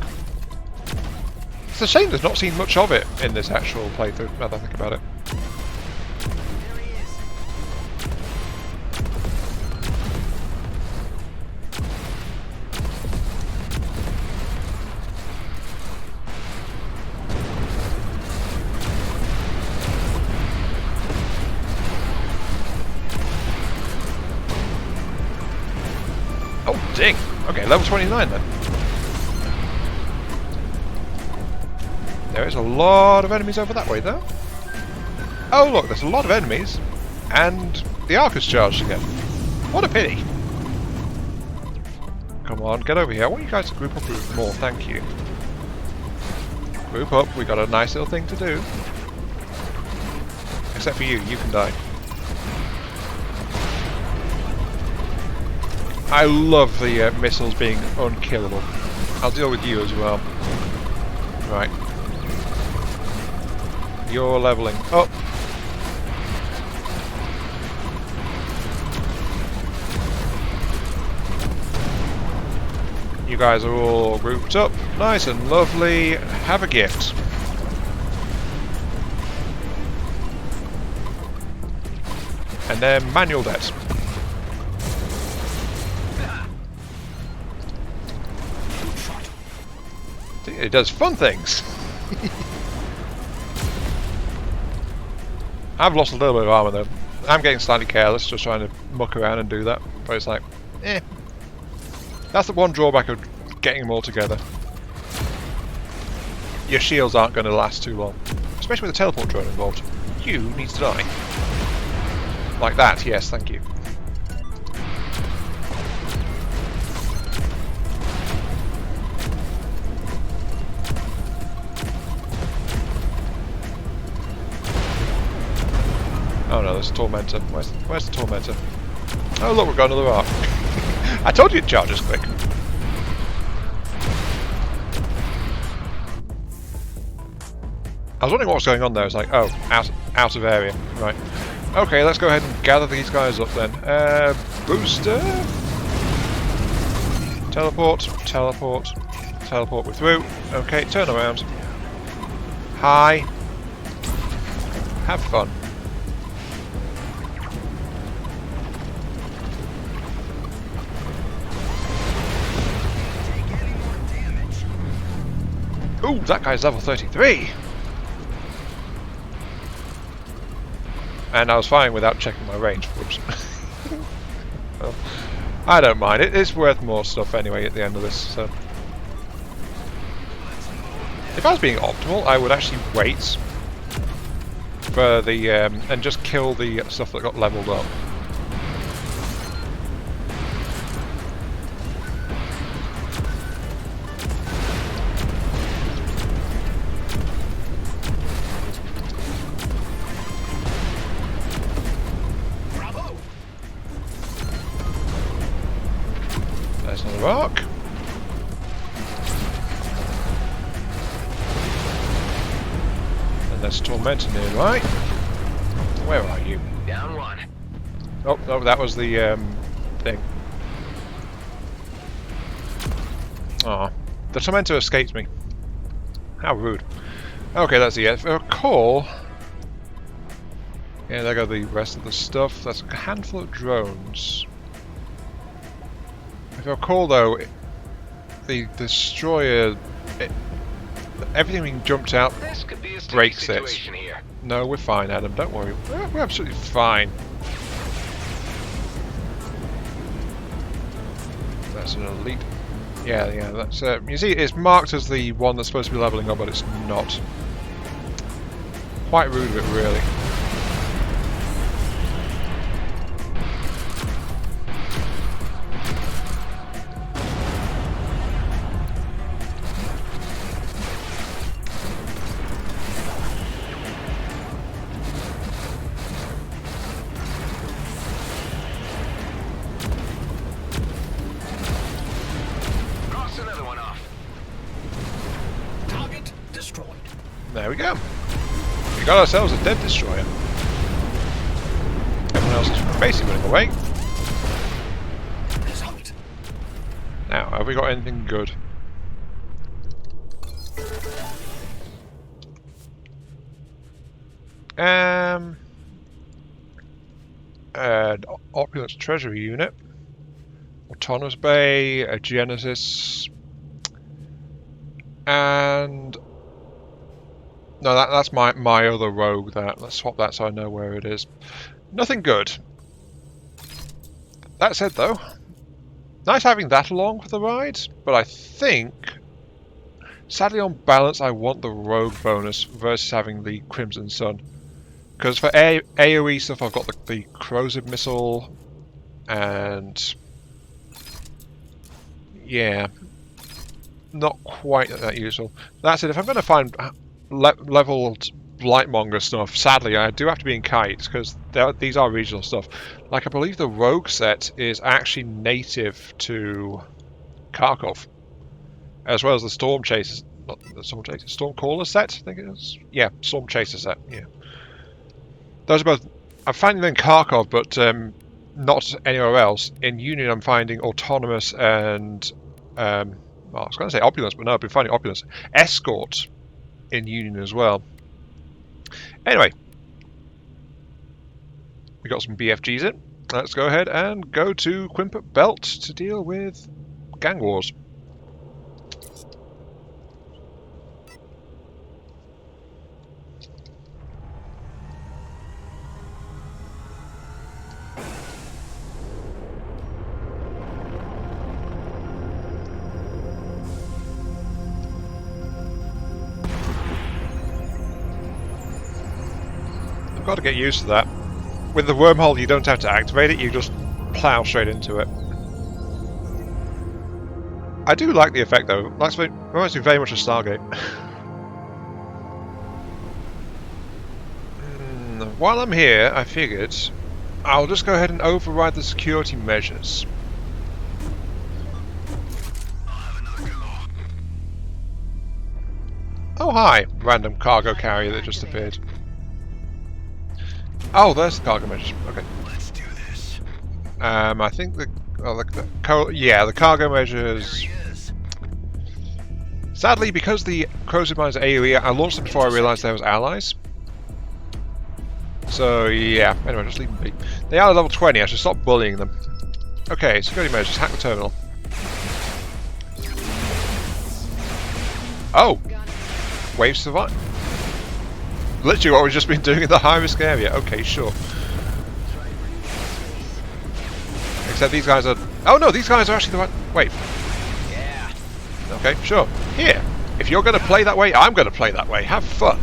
[SPEAKER 1] It's a shame there's not seen much of it in this actual playthrough, now that I think about it. Oh, ding! Okay, level 29 then. There is a lot of enemies over that way, though. Oh, look, there's a lot of enemies. And the Ark is charged again. What a pity. Come on, get over here. I want you guys to group up a bit more, thank you. Group up, we got a nice little thing to do. Except for you can die. I love the missiles being unkillable. I'll deal with you as well. Right. You're leveling up. You guys are all grouped up. Nice and lovely. Have a gift. And then manual debt. It does fun things. I've lost a little bit of armor though. I'm getting slightly careless, just trying to muck around and do that. But it's like, eh. That's the one drawback of getting them all together. Your shields aren't going to last too long. Especially with the teleport drone involved. You needs to die. Like that, yes, thank you. Oh no, there's a Tormentor. Where's the Tormentor? Oh look, we've got another Ark. I told you it charges quick. I was wondering what was going on there. It's like, oh, out of area. Right. Okay, let's go ahead and gather these guys up then. Booster. Teleport. Teleport. Teleport, we're through. Okay, turn around. Hi. Have fun. Ooh, that guy's level 33! And I was firing without checking my range. Whoops. Well, I don't mind. It's worth more stuff anyway at the end of this, so... If I was being optimal, I would actually wait for the... and just kill the stuff that got leveled up. There's another Ark. And there's Tormentor nearby. Where are you?
[SPEAKER 5] Down one.
[SPEAKER 1] Oh, no, that was the thing. Aw. The Tormentor escaped me. How rude. Okay, that's the end. If I recall... Yeah, there go the rest of the stuff. That's a handful of drones. If I recall though, the destroyer, everything being jumped out
[SPEAKER 5] This could be a sticky
[SPEAKER 1] breaks it.
[SPEAKER 5] situation here.
[SPEAKER 1] No, we're fine, Adam. Don't worry. We're absolutely fine. That's an elite. Yeah. That's. You see, it's marked as the one that's supposed to be leveling up, but it's not. Quite rude of it, really. There we go. We got ourselves a dead destroyer. Everyone else is basically running away. Now, have we got anything good? An opulence treasury unit, autonomous bay, a genesis, and no, that's my other rogue. Let's swap that so I know where it is. Nothing good. That said, though, nice having that along for the ride. But I think, sadly, on balance, I want the rogue bonus versus having the Crimson Sun. Because for AoE stuff, I've got the corrosive missile, and yeah, not quite that useful. That said, if I'm going to find leveled Blightmonger stuff, sadly, I do have to be in kites because these are regional stuff. Like, I believe the rogue set is actually native to Kharkov, as well as the Storm Chasers, not the Storm Chasers, Storm Caller set, I think it is. Yeah, Storm Chaser set. Yeah. Those are both. I'm finding them in Kharkov, but not anywhere else. In Union, I'm finding Autonomous and well, I was going to say Opulence, but no, I've been finding Opulence. Escort in Union as well. Anyway, we got some BFGs in. Let's go ahead and go to Quimpet Belt to deal with gang wars. Got to get used to that. With the wormhole, you don't have to activate it, you just plow straight into it. I do like the effect though. It reminds me very much of Stargate. While I'm here, I figured I'll just go ahead and override the security measures. Oh hi, random cargo carrier that just appeared. Oh, there's the cargo measures. Okay.
[SPEAKER 2] Let's do this.
[SPEAKER 1] I think the cargo measures. Sadly, because the corrosive mines are AoE, I launched them before I realised there was allies. So yeah. Anyway, just leave them be. They are level 20. I should stop bullying them. Okay, security measures. Hack the terminal. Oh, wave survive. Literally what we've just been doing in the high-risk area. Okay, sure. Except these guys are... Oh no, these guys are actually the right... Wait.
[SPEAKER 5] Yeah.
[SPEAKER 1] Okay, sure. Here. If you're going to play that way, I'm going to play that way. Have fun.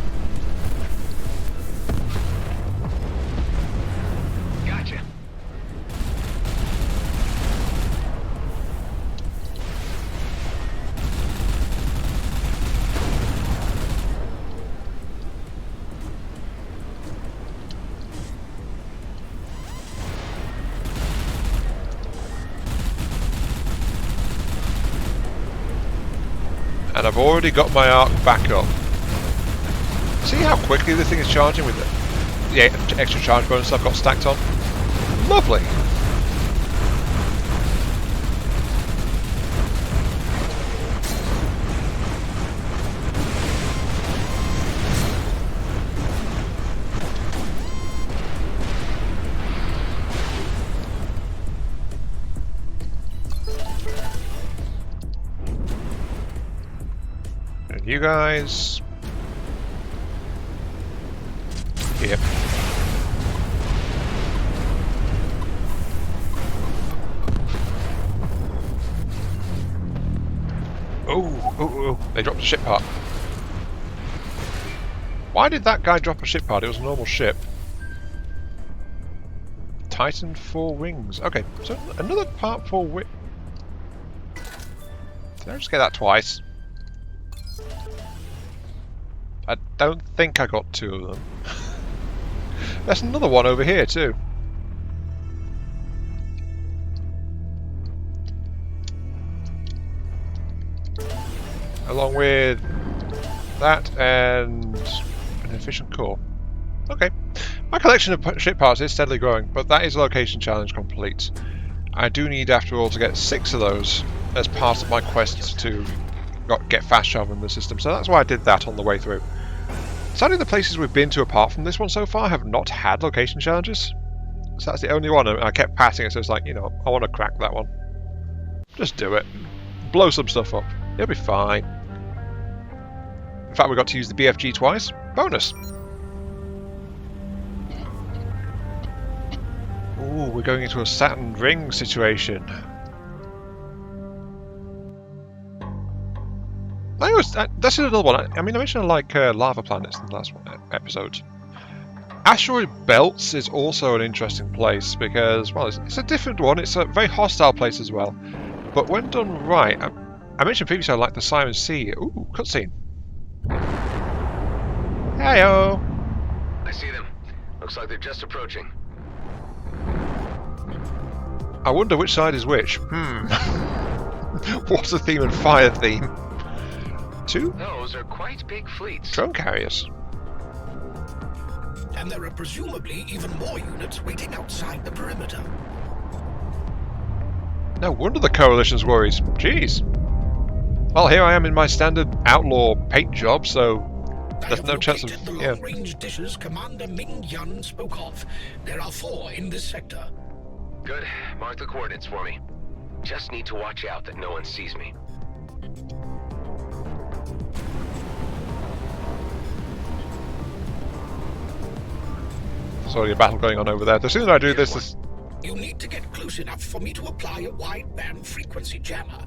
[SPEAKER 5] Gotcha.
[SPEAKER 1] And I've already got my arc back up. See how quickly the thing is charging with the extra charge bonus I've got stacked on? Lovely! You guys here. Oh, they dropped a ship part. Why did that guy drop a ship part? It was a normal ship. Titan 4 wings. Okay, so another part 4 wing. Did I just get that twice? I don't think I got 2 of them. There's another one over here too. Along with that and an efficient core. Okay. My collection of ship parts is steadily growing, but that is a location challenge complete. I do need, after all, to get 6 of those as part of my quest to get fast travel in the system, so that's why I did that on the way through. Sadly, the places we've been to apart from this one so far have not had location challenges. So that's the only one, and I kept passing it, so it's like, you know, I want to crack that one. Just do it. Blow some stuff up. It'll be fine. In fact, we got to use the BFG twice. Bonus. Ooh, we're going into a Saturn ring situation. This is another one. I mean, I mentioned I like lava planets in the last episode. Asteroid Belts is also an interesting place because, well, it's a different one. It's a very hostile place as well. But when done right, I mentioned previously I like the Siren Sea. Ooh, cutscene. Heyo.
[SPEAKER 5] I see them. Looks like they're just approaching.
[SPEAKER 1] I wonder which side is which. Water theme and fire theme. Two
[SPEAKER 5] Those are quite big fleets.
[SPEAKER 1] drone carriers.
[SPEAKER 2] And there are presumably even more units waiting outside the perimeter.
[SPEAKER 1] No wonder the Coalition's worried. Jeez. Well, here I am in my standard outlaw paint job, so there's no chance of...
[SPEAKER 2] the long-range dishes Commander Ming Yun spoke of. There are 4 in this sector.
[SPEAKER 5] Good. Mark the coordinates for me. Just need to watch out that no one sees me.
[SPEAKER 1] There's already a battle going on over there. The sooner I do this...
[SPEAKER 2] You need to get close enough for me to apply a wideband frequency jammer.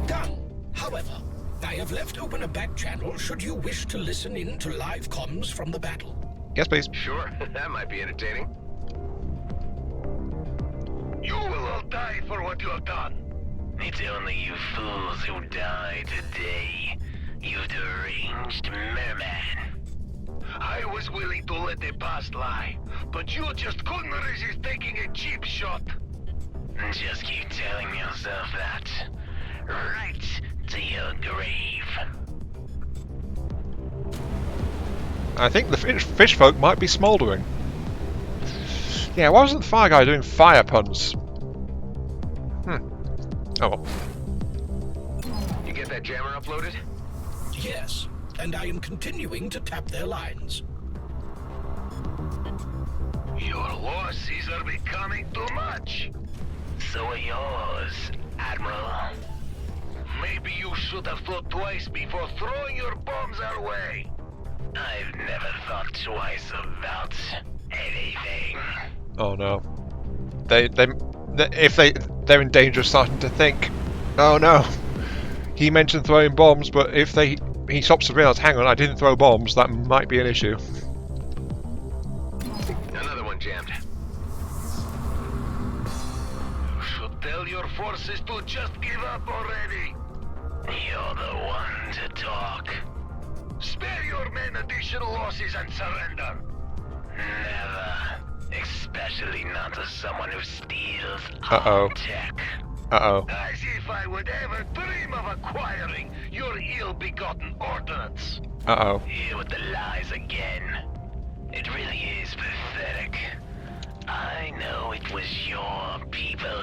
[SPEAKER 2] Done. However, I have left open a back channel should you wish to listen in to live comms from the battle.
[SPEAKER 1] Yes, please.
[SPEAKER 5] Sure, that might be entertaining.
[SPEAKER 3] You will all die for what you have done. It's only you fools who die today. You deranged merman. I was willing to let the past lie, but you just couldn't resist taking a cheap shot. Just keep telling yourself that. Right to your grave.
[SPEAKER 1] I think the fish folk might be smouldering. Yeah, why wasn't the fire guy doing fire puns? Oh well.
[SPEAKER 5] You get that jammer uploaded?
[SPEAKER 2] Yes, and I am continuing to tap their lines.
[SPEAKER 3] Your losses are becoming too much. So are yours, Admiral. Maybe you should have thought twice before throwing your bombs our way. I've never thought twice about anything.
[SPEAKER 1] Oh no. They're in danger of starting to think, oh no, he mentioned throwing bombs, but if he stops to realise, hang on, I didn't throw bombs, that might be an issue.
[SPEAKER 5] Another one jammed.
[SPEAKER 3] You should tell your forces to just give up already. You're the one to talk. Spare your men additional losses and surrender. Never. Especially not to someone who steals our tech. As if I would ever dream of acquiring your ill-begotten ordnance.
[SPEAKER 1] Uh-oh.
[SPEAKER 3] Here with the lies again. It really is pathetic. I know it was your people.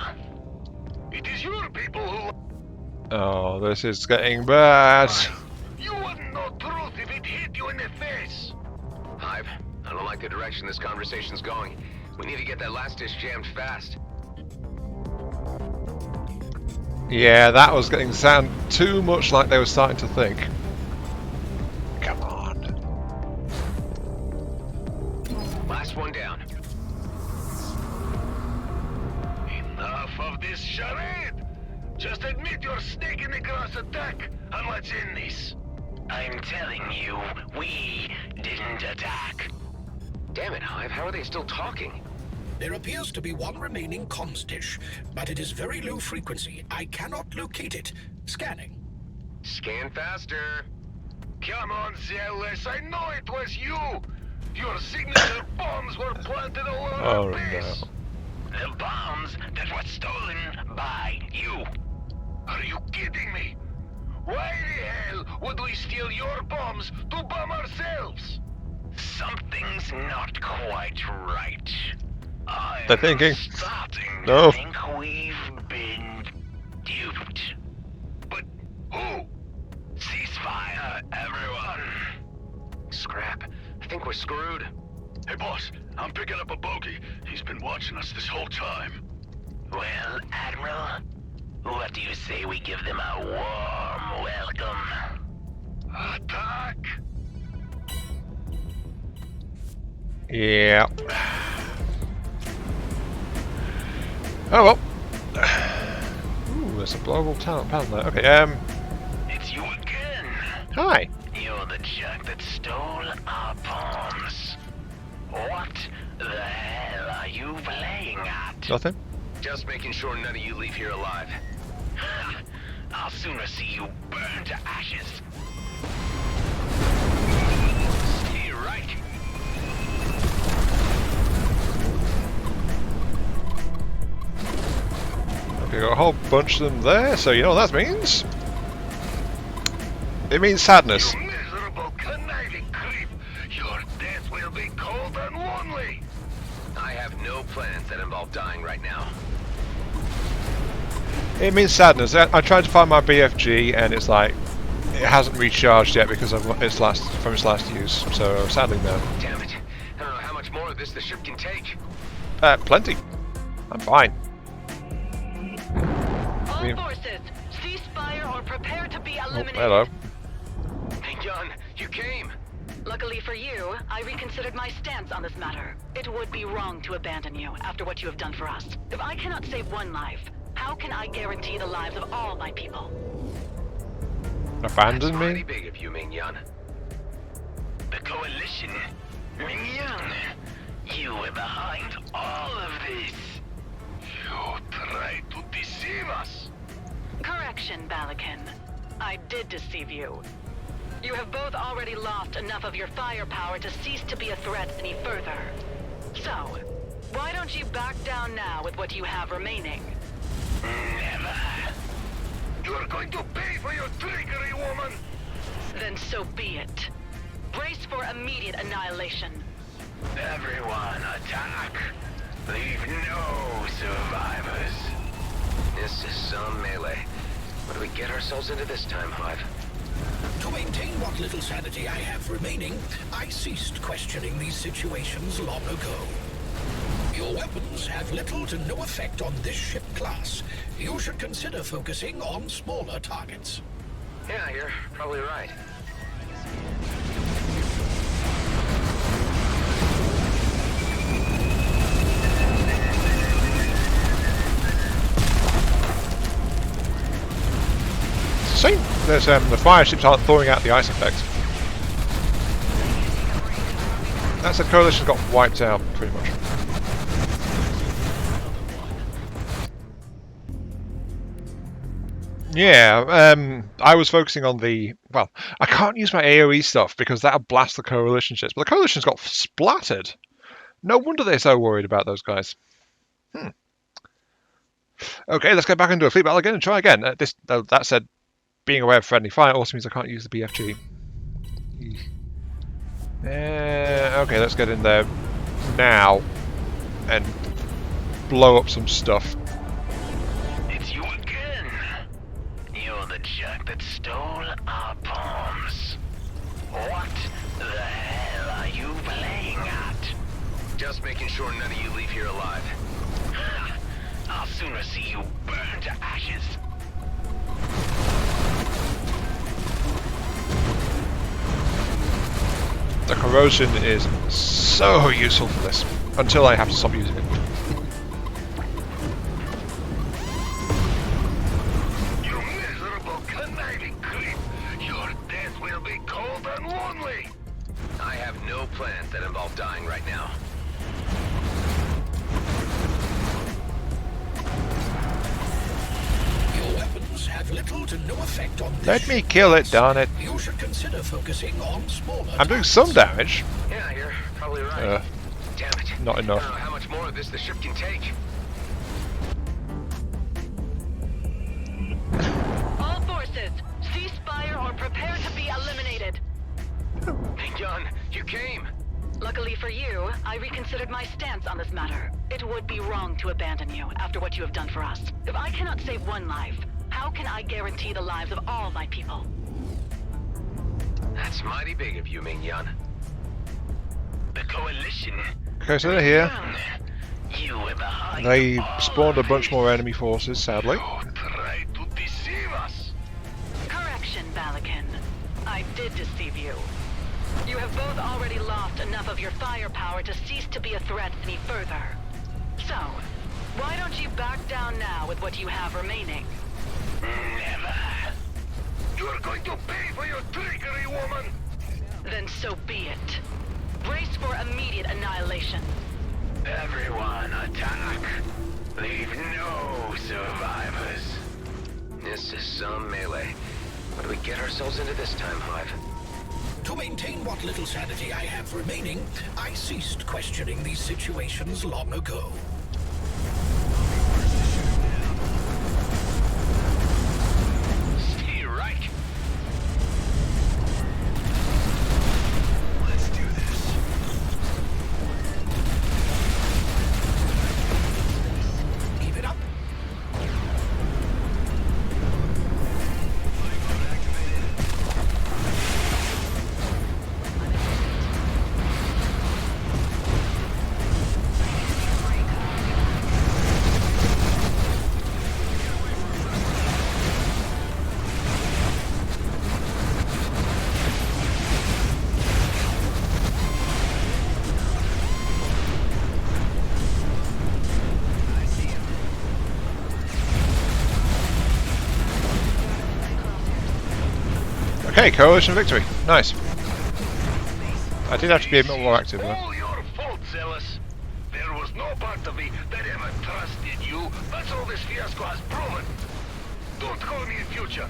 [SPEAKER 3] It is your people who...
[SPEAKER 1] Oh, this is getting bad.
[SPEAKER 3] You wouldn't know truth if it hit you in the face.
[SPEAKER 5] Hive, I don't like the direction this conversation's going. We need to get that last dish jammed fast.
[SPEAKER 1] Yeah, that was getting sound too much like they were starting to think. Come on.
[SPEAKER 5] Last one down.
[SPEAKER 3] Enough of this charade! Just admit you're snake in the grass attack, and let's end this. I'm telling you, we didn't attack.
[SPEAKER 5] Damn it, Hive, how are they still talking?
[SPEAKER 2] There appears to be one remaining comms dish, but it is very low frequency. I cannot locate it. Scanning.
[SPEAKER 5] Scan faster.
[SPEAKER 3] Come on, Zealous, I know it was you! Your signature bombs were planted all over our base! No. The bombs that were stolen by you! Are you kidding me? Why the hell would we steal your bombs to bomb ourselves? Something's not quite right.
[SPEAKER 1] They're thinking.
[SPEAKER 3] Starting
[SPEAKER 1] No.
[SPEAKER 3] to think we've been duped. But who? Ceasefire. everyone. Scrap. I think we're screwed. Hey, boss. I'm picking up a bogey. He's been watching us this whole time. Well, Admiral, what do you say we give them a warm welcome? Attack!
[SPEAKER 1] Yeah. Oh well. Ooh, there's a global talent panel there. Okay,
[SPEAKER 3] It's you again.
[SPEAKER 1] hi.
[SPEAKER 3] You're the jerk that stole our bombs. What the hell are you playing at?
[SPEAKER 1] Nothing?
[SPEAKER 5] Just making sure none of you leave here alive.
[SPEAKER 3] I'll sooner see you burn to ashes. Stay right.
[SPEAKER 1] Okay, got a whole bunch of them there, so you know what that means? It means sadness.
[SPEAKER 3] You miserable, conniving creep. Your death will be cold and lonely.
[SPEAKER 5] I have no plans that involve dying right now.
[SPEAKER 1] It means sadness. I tried to find my BFG and it's like it hasn't recharged yet because of from its last use. So sadly no.
[SPEAKER 5] Damn it. I don't know how much more of this the ship can take.
[SPEAKER 1] Plenty. I'm fine.
[SPEAKER 4] All forces, cease fire or prepare to be
[SPEAKER 1] Oh,
[SPEAKER 4] eliminated.
[SPEAKER 1] hello.
[SPEAKER 5] Hey, Gun, you came.
[SPEAKER 4] Luckily for you, I reconsidered my stance on this matter. It would be wrong to abandon you after what you have done for us. If I cannot save one life, how can I guarantee the lives of all my people?
[SPEAKER 1] Abandon
[SPEAKER 5] That's mighty
[SPEAKER 1] me?
[SPEAKER 5] big of you, Ming-Yan.
[SPEAKER 3] The Coalition. Ming-Yan, you were behind all of this. You tried to deceive us.
[SPEAKER 4] Correction, Balakin. I did deceive you. You have both already lost enough of your firepower to cease to be a threat any further. So, why don't you back down now with what you have remaining?
[SPEAKER 3] Never. You're going to pay for your trickery, woman.
[SPEAKER 4] Then so be it. Brace for immediate annihilation.
[SPEAKER 3] Everyone attack. Leave no survivors.
[SPEAKER 5] This is some melee. What do we get ourselves into this time, Hive?
[SPEAKER 2] To maintain what little sanity I have remaining, I ceased questioning these situations long ago. Your weapons have little to no effect on this ship class. You should consider focusing on smaller targets.
[SPEAKER 5] Yeah, you're probably right.
[SPEAKER 1] See? There's the fire ships aren't thawing out the ice effect. That's the coalition got wiped out pretty much. Yeah, I was focusing on the... Well, I can't use my AoE stuff because that'll blast the coalition ships, but the coalition's got splattered. No wonder they're so worried about those guys. Okay, let's get back into a fleet battle again and try again. That said, being aware of friendly fire also means I can't use the BFG. Okay, let's get in there now and blow up some stuff.
[SPEAKER 3] It's you again. You're the jerk that stole our bombs. What the hell are you playing at?
[SPEAKER 5] Just making sure none of you leave here alive.
[SPEAKER 3] I'll sooner see you burn to ashes.
[SPEAKER 1] The corrosion is so useful for this, until I have to stop using it.
[SPEAKER 3] You miserable, conniving creep! Your death will be cold and lonely!
[SPEAKER 5] I have no plans that involve dying right now.
[SPEAKER 2] Your weapons have little to no effect on this
[SPEAKER 1] Let me
[SPEAKER 2] ship
[SPEAKER 1] kill it,
[SPEAKER 2] class.
[SPEAKER 1] darn it.
[SPEAKER 2] You should consider focusing on smaller
[SPEAKER 1] I'm doing
[SPEAKER 2] targets.
[SPEAKER 1] some damage.
[SPEAKER 5] Yeah, you're probably right. Damn it.
[SPEAKER 1] Not enough.
[SPEAKER 5] I don't know how much more of this the ship can take.
[SPEAKER 4] All forces, cease fire or prepare to be eliminated.
[SPEAKER 5] Hey, Gun, you came.
[SPEAKER 4] Luckily for you, I reconsidered my stance on this matter. It would be wrong to abandon you after what you have done for us. If I cannot save one life, how can I guarantee the lives of all my people?
[SPEAKER 5] That's mighty big of you, Ming-Yan.
[SPEAKER 3] The Coalition.
[SPEAKER 1] Okay, so they're here.
[SPEAKER 3] You were behind
[SPEAKER 1] They
[SPEAKER 3] all
[SPEAKER 1] spawned a
[SPEAKER 3] of
[SPEAKER 1] bunch
[SPEAKER 3] this.
[SPEAKER 1] more enemy forces, sadly.
[SPEAKER 3] You tried to deceive us.
[SPEAKER 4] Correction, Balakin. I did deceive you. You have both already lost enough of your firepower to cease to be a threat any further. So, why don't you back down now with what you have remaining?
[SPEAKER 3] Never. You're going to pay for your trickery, woman.
[SPEAKER 4] Then so be it. Brace for immediate annihilation.
[SPEAKER 3] Everyone attack. Leave no survivors.
[SPEAKER 5] This is some melee. What do we get ourselves into this time, Hive?
[SPEAKER 2] To maintain what little sanity I have remaining, I ceased questioning these situations long ago.
[SPEAKER 3] Stay right. Let's do this.
[SPEAKER 2] Keep it up.
[SPEAKER 1] Okay, coalition victory. Nice. I did have to be a bit more active though.
[SPEAKER 3] All your fault, Zealous. There was no part of me that ever trusted you. That's all this fiasco has proven. Don't call me in future.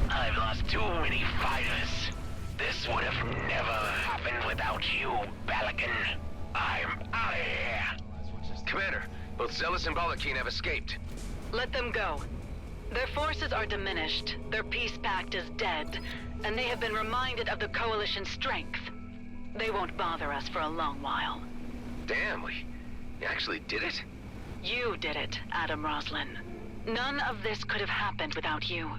[SPEAKER 3] I've lost too many fighters. This would have never happened without you, Balakin. I'm out of here.
[SPEAKER 5] Commander, both Zealous and Balakin have escaped.
[SPEAKER 4] Let them go. Their forces are diminished, their peace pact is dead, and they have been reminded of the Coalition's strength. They won't bother us for a long while.
[SPEAKER 5] Damn, we actually did it?
[SPEAKER 4] You did it, Adam Roslin. None of this could have happened without you.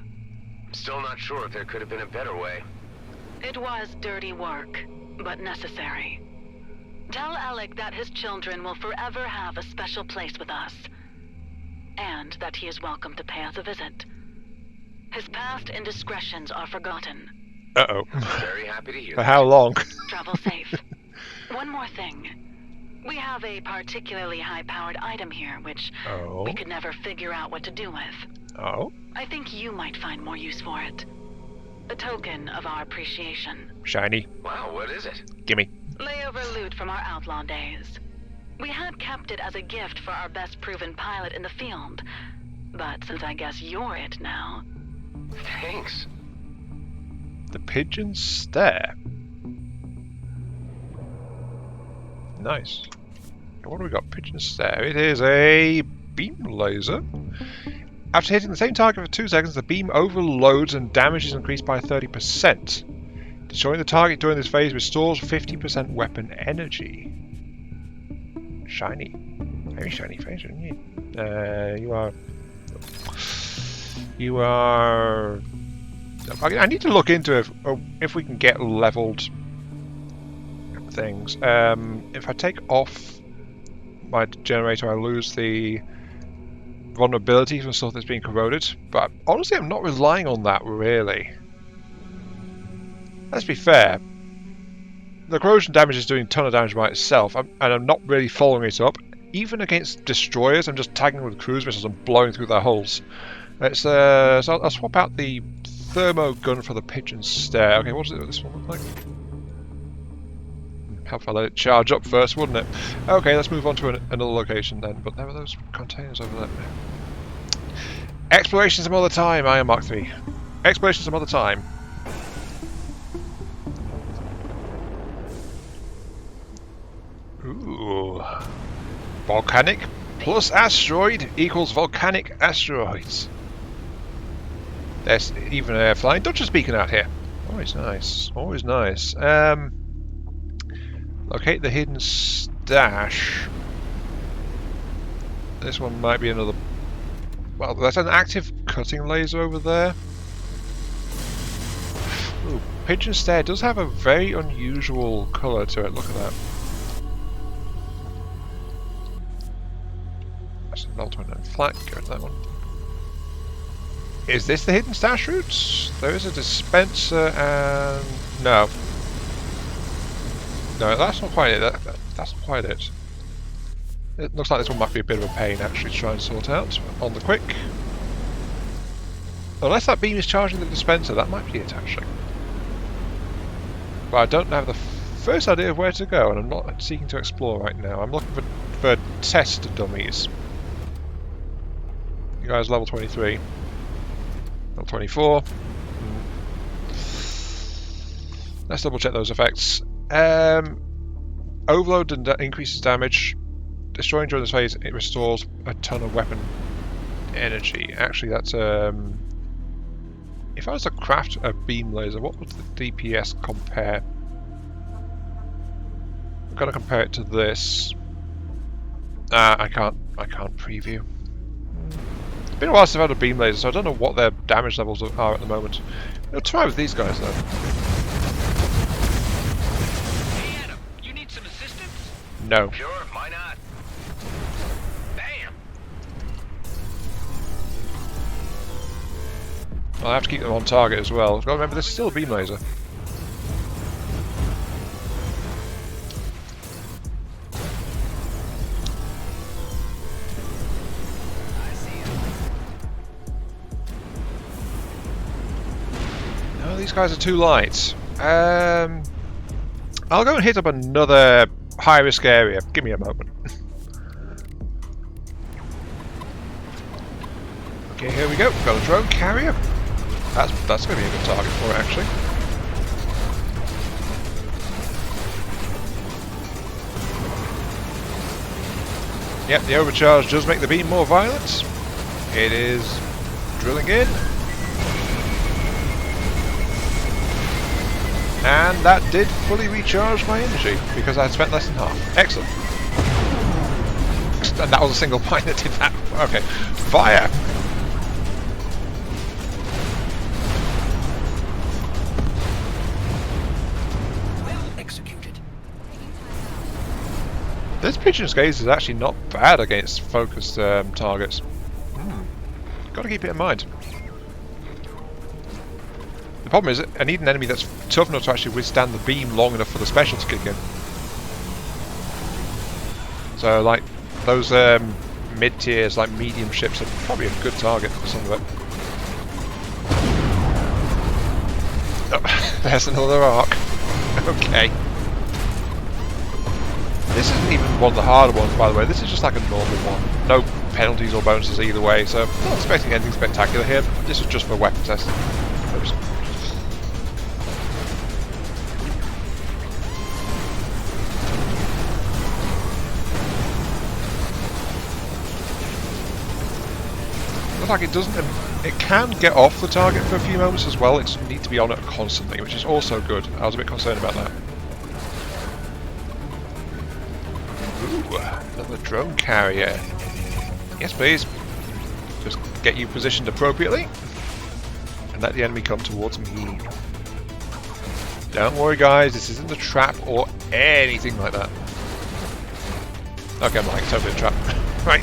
[SPEAKER 5] Still not sure if there could have been a better way.
[SPEAKER 4] It was dirty work, but necessary. Tell Alec that his children will forever have a special place with us. And that he is welcome to pay us a visit. His past indiscretions are forgotten.
[SPEAKER 1] Uh-oh.
[SPEAKER 5] Very happy to hear
[SPEAKER 1] For
[SPEAKER 5] that.
[SPEAKER 1] how long?
[SPEAKER 4] Travel safe. One more thing. We have a particularly high-powered item here, which
[SPEAKER 1] Oh.
[SPEAKER 4] we could never figure out what to do with.
[SPEAKER 1] Oh.
[SPEAKER 4] I think you might find more use for it. A token of our appreciation.
[SPEAKER 1] Shiny.
[SPEAKER 5] Wow, what is it?
[SPEAKER 1] Gimme.
[SPEAKER 4] Layover loot from our outlaw days. We had kept it as a gift for our best proven pilot in the field. But since I guess you're it now...
[SPEAKER 5] Thanks.
[SPEAKER 1] The pigeon stare. Nice. What do we got? Pigeon stare. It is a beam laser. After hitting the same target for 2 seconds, the beam overloads and damage is increased by 30%. Destroying the target during this phase restores 50% weapon energy. Shiny. Very shiny face, isn't it? You are... I need to look into if we can get leveled things. If I take off my generator, I lose the vulnerability from stuff that's being corroded. But honestly, I'm not relying on that, really. Let's be fair. The corrosion damage is doing a ton of damage by itself, and I'm not really following it up. Even against destroyers, I'm just tagging with cruise missiles and blowing through their hulls. So I'll swap out the thermo gun for the pigeon stare. Okay, what does this one look like? How if I let it charge up first, wouldn't it? Okay, let's move on to another location then. But there are those containers over there. Exploration some other time, Iron Mark 3. Exploration some other time. Ooh. Volcanic plus asteroid equals volcanic asteroids. There's even a flying Dutcher speaking out here. Always nice. Always nice. Locate the hidden stash. This one might be another... Well, there's an active cutting laser over there. Ooh, Pigeon Stare does have a very unusual colour to it. Look at that. That's an alternate flat. Go to that one. Is this the hidden stash routes? There is a dispenser and... No. No, that's not quite it. That's not quite it. It looks like this one might be a bit of a pain actually to try and sort out on the quick. Unless that beam is charging the dispenser, that might be it actually. But I don't have the first idea of where to go, and I'm not seeking to explore right now. I'm looking for test dummies. You guys level 23. Level 24. Let's double check those effects. Overload and increases damage. Destroying during this phase, it restores a ton of weapon energy. Actually, that's if I was to craft a beam laser, what would the DPS compare? I've got to compare it to this. I can't preview. It's been a while since I've had a beam laser, so I don't know what their damage levels are at the moment. I'll try with these guys though.
[SPEAKER 6] Hey Adam, you need some assistance?
[SPEAKER 1] No.
[SPEAKER 3] Sure, why not? Bam!
[SPEAKER 1] I'll have to keep them on target as well. I've got to remember this is still a beam laser. No, these guys are too light. I'll go and hit up another high risk area. Give me a moment. Okay, here we go. We've got a drone carrier. That's going to be a good target for it, actually. Yep, the overcharge does make the beam more violent. It is drilling in. And that did fully recharge my energy, because I had spent less than half. Excellent. And that was a single point that did that. Okay. Fire! This Pigeon's Gaze is actually not bad against focused targets. Got to keep it in mind. The problem is, I need an enemy that's tough enough to actually withstand the beam long enough for the special to kick in. So, like, those mid-tiers, like medium ships, are probably a good target for some of it. Oh, there's another arc. Okay. This isn't even one of the harder ones, by the way. This is just like a normal one. No penalties or bonuses either way, so I'm not expecting anything spectacular here. This is just for weapon testing. Oops. Looks like it doesn't. It can get off the target for a few moments as well. It doesn't need to be on it constantly, which is also good. I was a bit concerned about that. Ooh, another drone carrier. Yes, please. Just get you positioned appropriately and let the enemy come towards me. Don't worry, guys. This isn't a trap or anything like that. Okay, I'm like totally a trap. Right.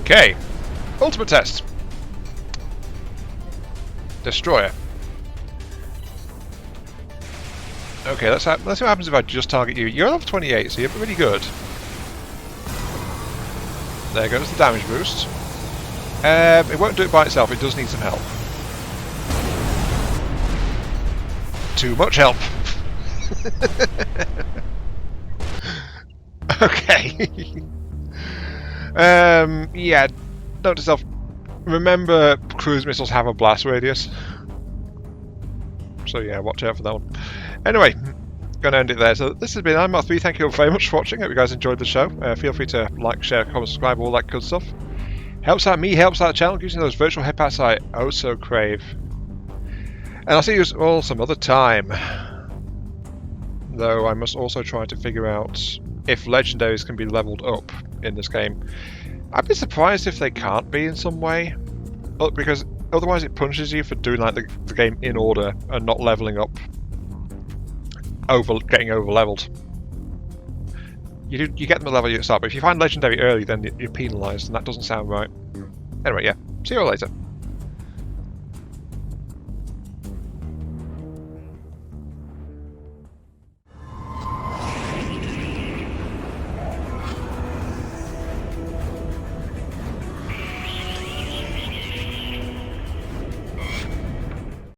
[SPEAKER 1] Okay, ultimate test. Destroyer. Okay, let's see what happens if I just target you. You're level 28, so you're pretty good. There goes the damage boost. It won't do it by itself, it does need some help. Too much help. Okay. Yeah, note to self, remember cruise missiles have a blast radius. So yeah, watch out for that one. Anyway, going to end it there. So this has been IMR3. Thank you all very much for watching. Hope you guys enjoyed the show. Feel free to like, share, comment, subscribe, all that good stuff. Helps out me, helps out the channel, using those virtual head pats I oh so crave. And I'll see you all some other time. Though I must also try to figure out if legendaries can be leveled up in this game. I'd be surprised if they can't be in some way, because otherwise it punishes you for doing like the game in order and not leveling up, getting over leveled. You get them a level you start, but if you find legendary early, then you're penalised, and that doesn't sound right. Anyway, yeah. See you all later.